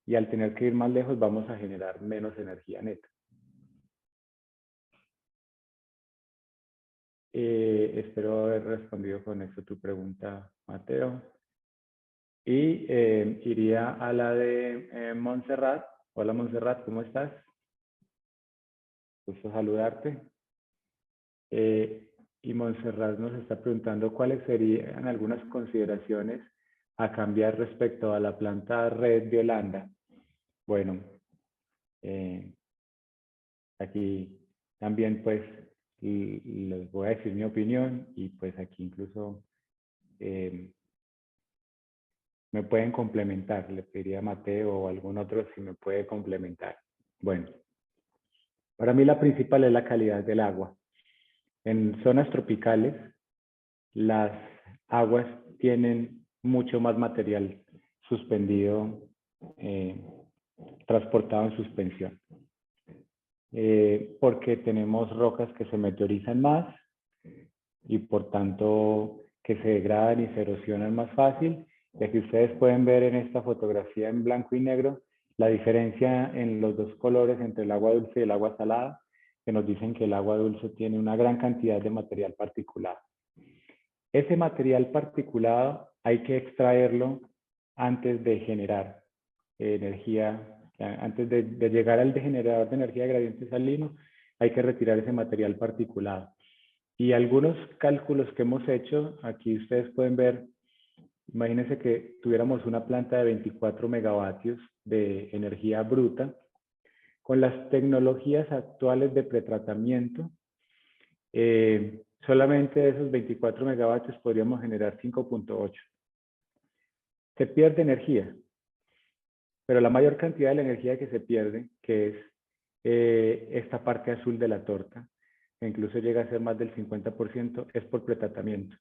y al tener que ir más lejos vamos a generar menos energía neta. Espero haber respondido con esto tu pregunta, Mateo. Y iría a la de Montserrat. Hola, Montserrat, ¿cómo estás? Gusto saludarte. Y Montserrat nos está preguntando cuáles serían algunas consideraciones a cambiar respecto a la planta red de Holanda. Bueno, aquí también pues les voy a decir mi opinión y pues aquí incluso me pueden complementar. Le pediría a Mateo o algún otro si me puede complementar. Bueno, para mí la principal es la calidad del agua. En zonas tropicales, las aguas tienen mucho más material suspendido, transportado en suspensión. Porque tenemos rocas que se meteorizan más y por tanto que se degradan y se erosionan más fácil. Y aquí ustedes pueden ver en esta fotografía en blanco y negro la diferencia en los dos colores entre el agua dulce y el agua salada, que nos dicen que el agua dulce tiene una gran cantidad de material particulado. Ese material particulado hay que extraerlo antes de generar energía, antes de llegar al generador de energía de gradiente salino, hay que retirar ese material particulado. Y algunos cálculos que hemos hecho, aquí ustedes pueden ver, imagínense que tuviéramos una planta de 24 megavatios de energía bruta. Con las tecnologías actuales de pretratamiento, solamente de esos 24 megavatios podríamos generar 5.8. Se pierde energía, pero la mayor cantidad de la energía que se pierde, que es esta parte azul de la torta, que incluso llega a ser más del 50%, es por pretratamiento.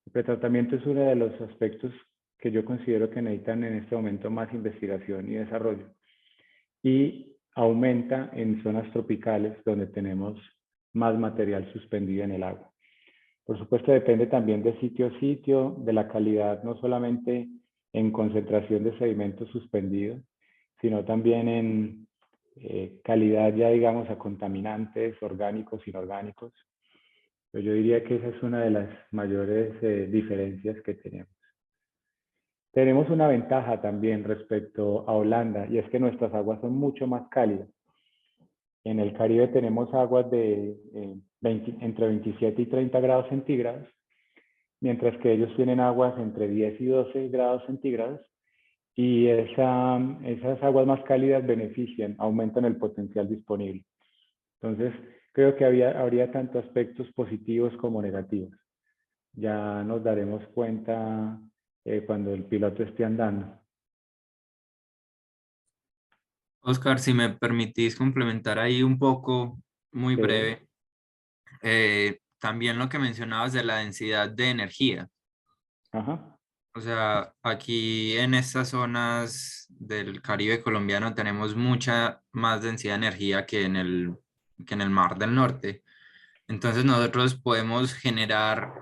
El pretratamiento es uno de los aspectos que yo considero que necesitan en este momento más investigación y desarrollo. Y aumenta en zonas tropicales donde tenemos más material suspendido en el agua. Por supuesto, depende también de sitio a sitio, de la calidad, no solamente en concentración de sedimentos suspendidos, sino también en calidad ya, digamos, a contaminantes orgánicos, inorgánicos. Pero yo diría que esa es una de las mayores diferencias que tenemos. Tenemos una ventaja también respecto a Holanda, y es que nuestras aguas son mucho más cálidas. En el Caribe tenemos aguas de entre 27 y 30 grados centígrados, mientras que ellos tienen aguas entre 10 y 12 grados centígrados, y esas aguas más cálidas benefician, aumentan el potencial disponible. Entonces, creo que habría tanto aspectos positivos como negativos. Ya nos daremos cuenta cuando el piloto esté andando. Oscar, si me permitís complementar ahí un poco, muy Sí. breve, también lo que mencionabas de la densidad de energía. Ajá. O sea, aquí en estas zonas del Caribe colombiano tenemos mucha más densidad de energía que en el Mar del Norte. Entonces nosotros podemos generar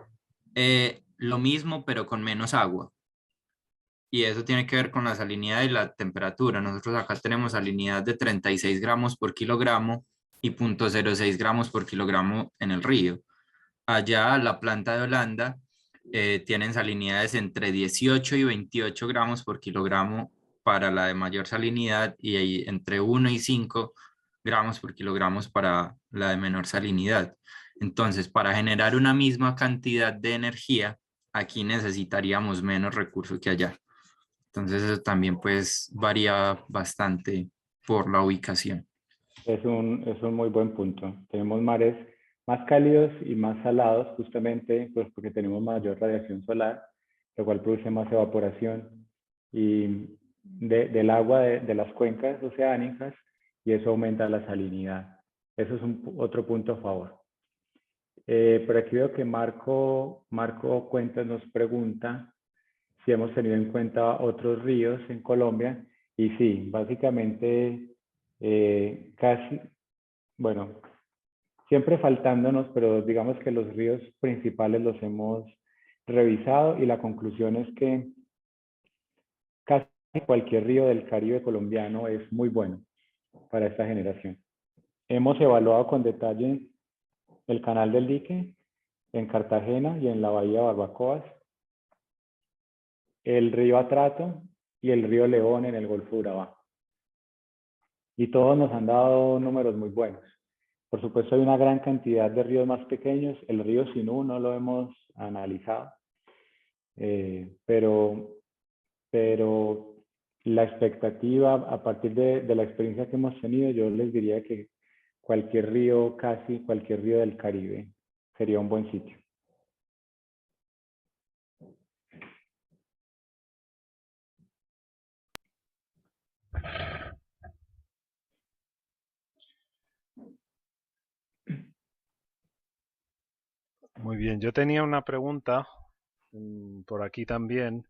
lo mismo pero con menos agua. Y eso tiene que ver con la salinidad y la temperatura. Nosotros acá tenemos salinidad de 36 gramos por kilogramo y 0.06 gramos por kilogramo en el río. Allá la planta de Holanda tienen salinidades entre 18 y 28 gramos por kilogramo para la de mayor salinidad y ahí entre 1 y 5 gramos por kilogramo para la de menor salinidad. Entonces, para generar una misma cantidad de energía, aquí necesitaríamos menos recursos que allá. Entonces, eso también pues varía bastante por la ubicación. Es un muy buen punto. Tenemos mares más cálidos y más salados, justamente pues porque tenemos mayor radiación solar, lo cual produce más evaporación y del agua de las cuencas oceánicas, y eso aumenta la salinidad. Eso es otro punto a favor. Por aquí veo que Marco Cuentas nos pregunta si hemos tenido en cuenta otros ríos en Colombia, y sí, básicamente casi, bueno, siempre faltándonos, pero digamos que los ríos principales los hemos revisado y la conclusión es que casi cualquier río del Caribe colombiano es muy bueno para esta generación. Hemos evaluado con detalle el Canal del Dique en Cartagena y en la Bahía de Barbacoas, el río Atrato y el río León en el Golfo de Urabá. Y todos nos han dado números muy buenos. Por supuesto, hay una gran cantidad de ríos más pequeños. El río Sinú no lo hemos analizado, pero la expectativa, a partir de la experiencia que hemos tenido, yo les diría que cualquier río, casi cualquier río del Caribe, sería un buen sitio. Muy bien, yo tenía una pregunta por aquí también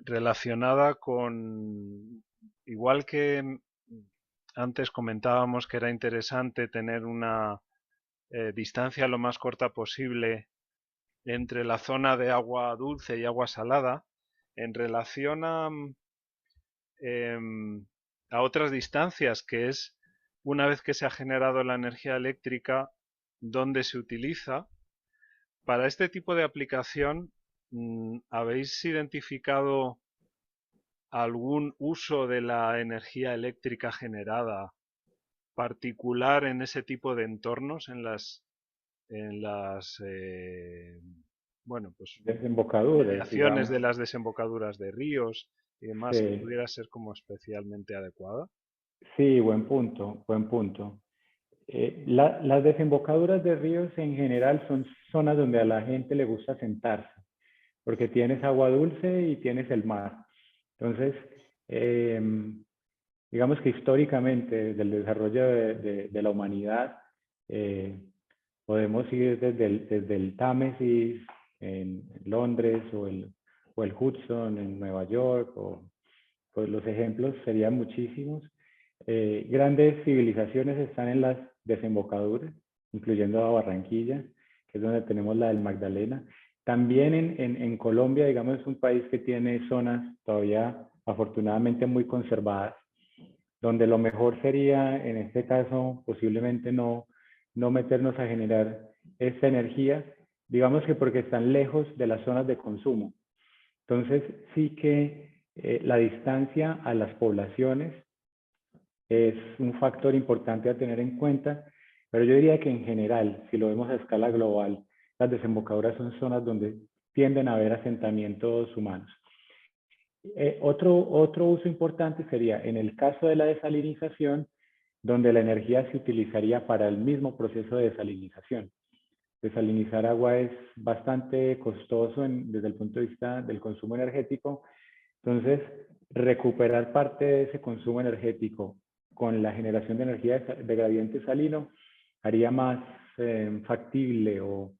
relacionada con, igual que antes comentábamos que era interesante tener una distancia lo más corta posible entre la zona de agua dulce y agua salada, en relación a otras distancias, que es una vez que se ha generado la energía eléctrica, dónde se utiliza. Para este tipo de aplicación, ¿habéis identificado algún uso de la energía eléctrica generada particular en ese tipo de entornos, en las bueno, pues Desembocaduras, mediaciones digamos. de las desembocaduras de ríos y demás, que Sí, pudiera ser como especialmente adecuada? sí, buen punto, buen punto. Las desembocaduras de ríos en general son zonas donde a la gente le gusta sentarse, porque tienes agua dulce y tienes el mar. Entonces, eh, digamos que históricamente, desde el desarrollo de la humanidad, eh, podemos ir desde el Támesis en Londres o el Hudson en Nueva York, pues los ejemplos serían muchísimos. Grandes civilizaciones están en las desembocaduras, incluyendo a Barranquilla, que es donde tenemos la del Magdalena. También en Colombia, digamos, es un país que tiene zonas todavía afortunadamente muy conservadas, donde lo mejor sería, en este caso, posiblemente no meternos a generar esta energía, digamos que porque están lejos de las zonas de consumo. Entonces, sí que la distancia a las poblaciones es un factor importante a tener en cuenta, pero yo diría que en general, si lo vemos a escala global, las desembocaduras son zonas donde tienden a haber asentamientos humanos. Otro uso importante sería en el caso de la desalinización, donde la energía se utilizaría para el mismo proceso de desalinización. Desalinizar agua es bastante costoso desde el punto de vista del consumo energético. Entonces, recuperar parte de ese consumo energético con la generación de energía de gradiente salino haría más factible o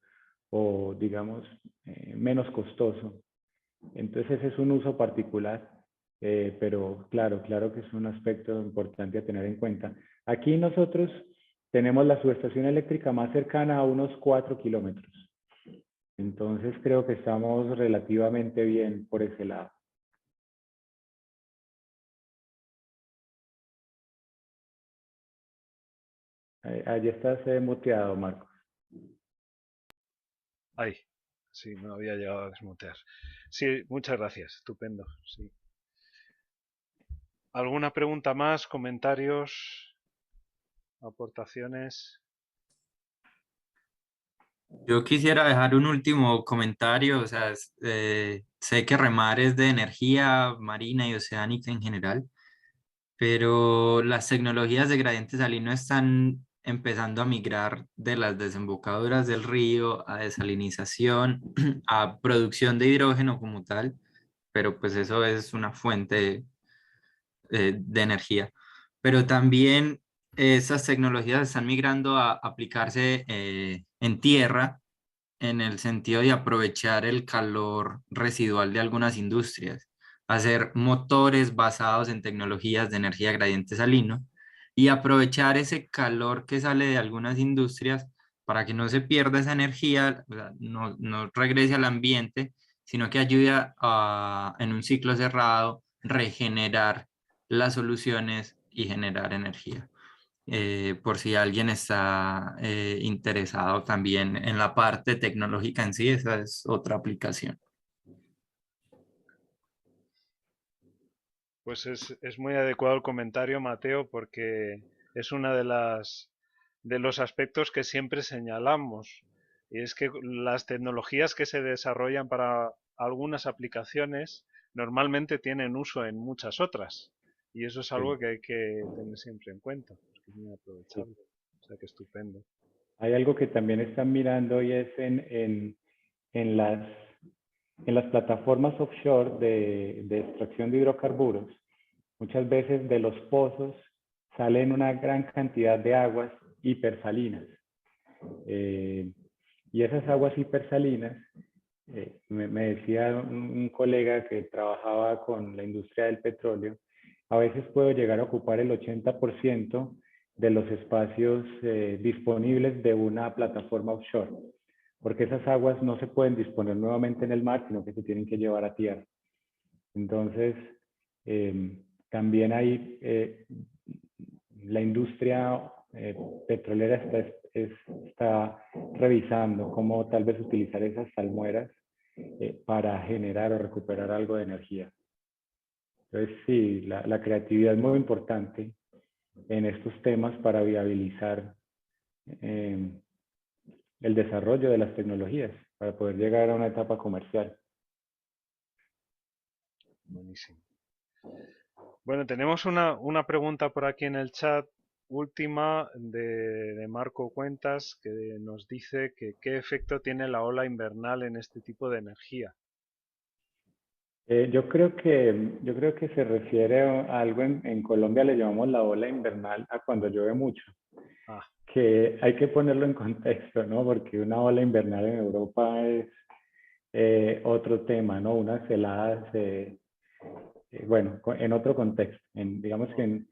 digamos, menos costoso. Entonces, ese es un uso particular, pero claro que es un aspecto importante a tener en cuenta. Aquí nosotros tenemos la subestación eléctrica más cercana a unos 4 kilómetros. Entonces, creo que estamos relativamente bien por ese lado. Allí estás muteado, Marco. Ay, sí, no había llegado a desmutear. Sí, muchas gracias, estupendo. Sí. ¿Alguna pregunta más? ¿Comentarios? ¿Aportaciones? Yo quisiera dejar un último comentario, o sea, sé que remar es de energía marina y oceánica en general, pero las tecnologías de gradiente salino están empezando a migrar de las desembocaduras del río a desalinización, a producción de hidrógeno como tal, pero pues eso es una fuente de energía. Pero también esas tecnologías están migrando a aplicarse en tierra en el sentido de aprovechar el calor residual de algunas industrias, hacer motores basados en tecnologías de energía gradiente salino y aprovechar ese calor que sale de algunas industrias para que no se pierda esa energía, o sea, no regrese al ambiente, sino que ayude en un ciclo cerrado, regenerar las soluciones y generar energía. Por si alguien está interesado también en la parte tecnológica en sí, esa es otra aplicación. Pues es muy adecuado el comentario, Mateo, porque es una de los aspectos que siempre señalamos. Y es que las tecnologías que se desarrollan para algunas aplicaciones normalmente tienen uso en muchas otras. Y eso es algo Sí, que hay que tener siempre en cuenta, porque es muy sí. aprovechable. O sea que estupendo. Hay algo que también están mirando y es en las plataformas offshore de extracción de hidrocarburos. Muchas veces de los pozos salen una gran cantidad de aguas hipersalinas. Eh, Y esas aguas hipersalinas, me decía un colega que trabajaba con la industria del petróleo, a veces puedo llegar a ocupar el 80% de los espacios disponibles de una plataforma offshore, porque esas aguas no se pueden disponer nuevamente en el mar, sino que se tienen que llevar a tierra. Entonces, también hay la industria petrolera está revisando cómo tal vez utilizar esas salmueras para generar o recuperar algo de energía. Entonces, sí, la creatividad es muy importante en estos temas para viabilizar el desarrollo de las tecnologías, para poder llegar a una etapa comercial. Buenísimo. Bueno, tenemos una pregunta por aquí en el chat, última, de Marco Cuentas, que nos dice que qué efecto tiene la ola invernal en este tipo de energía. Yo creo que se refiere a algo en Colombia le llamamos la ola invernal a cuando llueve mucho, Ah, que hay que ponerlo en contexto, ¿no? Porque una ola invernal en Europa es otro tema, ¿no? Unas heladas, bueno, en otro contexto. Digamos que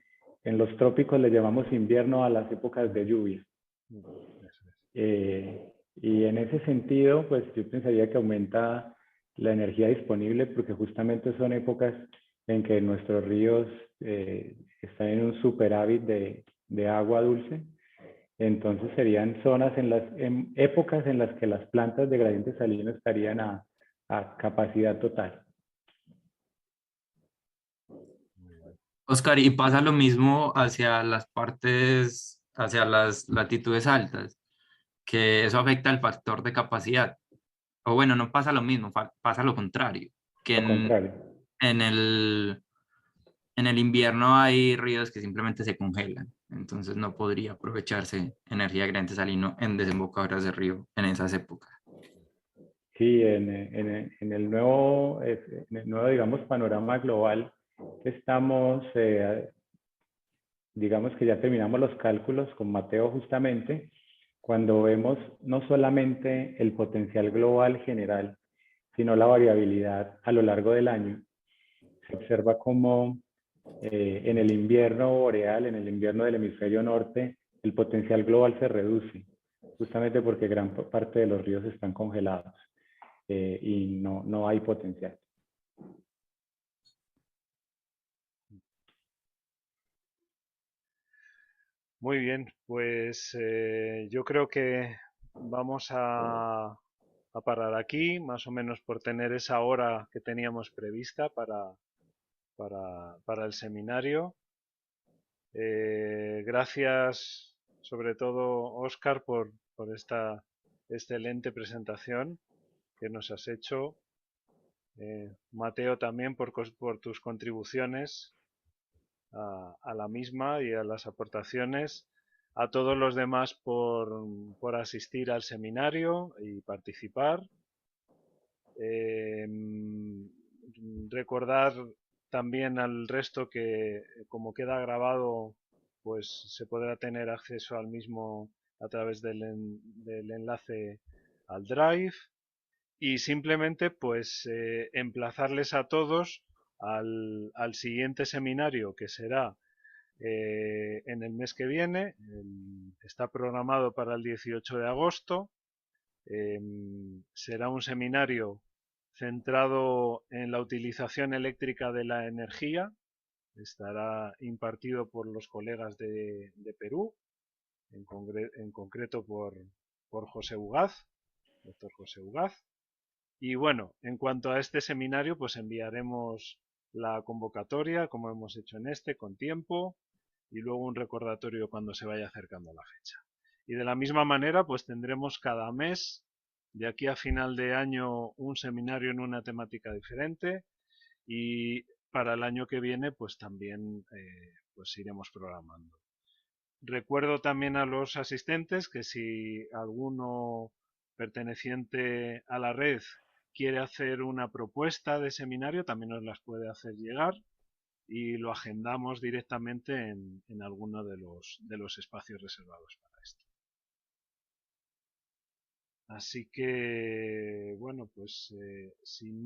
en los trópicos le llamamos invierno a las épocas de lluvia. eso es. Y en ese sentido, pues yo pensaría que aumenta la energía disponible porque justamente son épocas en que nuestros ríos están en un superávit de agua dulce. Entonces serían en épocas en las que las plantas de gradiente salino estarían a capacidad total. Oscar, y pasa lo mismo hacia las partes, hacia las latitudes altas, que eso afecta el factor de capacidad. O bueno, no pasa lo mismo, pasa lo contrario, que Lo contrario. en en el invierno hay ríos que simplemente se congelan, entonces no podría aprovecharse energía de gradiente salino en desembocaduras de río en esas épocas. Sí, en el nuevo, digamos, panorama global, estamos, digamos que ya terminamos los cálculos con Mateo justamente, cuando vemos no solamente el potencial global general, sino la variabilidad a lo largo del año. Se observa cómo en el invierno boreal, en el invierno del hemisferio norte, el potencial global se reduce, justamente porque gran parte de los ríos están congelados y no hay potencial. Muy bien, pues yo creo que vamos a parar aquí, más o menos por tener esa hora que teníamos prevista para el seminario. Gracias sobre todo, Óscar, por esta excelente presentación que nos has hecho. Mateo, también por tus contribuciones a la misma y a las aportaciones. A todos los demás por asistir al seminario y participar. Recordar también al resto que, como queda grabado, pues se podrá tener acceso al mismo a través del enlace al Drive. Y simplemente pues emplazarles a todos al siguiente seminario, que será en el mes que viene. Está programado para el 18 de agosto. Será un seminario centrado en la utilización eléctrica de la energía. Estará impartido por los colegas de Perú, en concreto por José Ugaz, doctor José Ugaz. Y bueno, en cuanto a este seminario, pues enviaremos la convocatoria, como hemos hecho en este, con tiempo, y luego un recordatorio cuando se vaya acercando la fecha. Y de la misma manera, pues tendremos cada mes, de aquí a final de año, un seminario en una temática diferente, y para el año que viene, pues también pues iremos programando. Recuerdo también a los asistentes que si alguno perteneciente a la red quiere hacer una propuesta de seminario, también nos las puede hacer llegar y lo agendamos directamente en alguno de los espacios reservados para esto. Así que, bueno, pues sin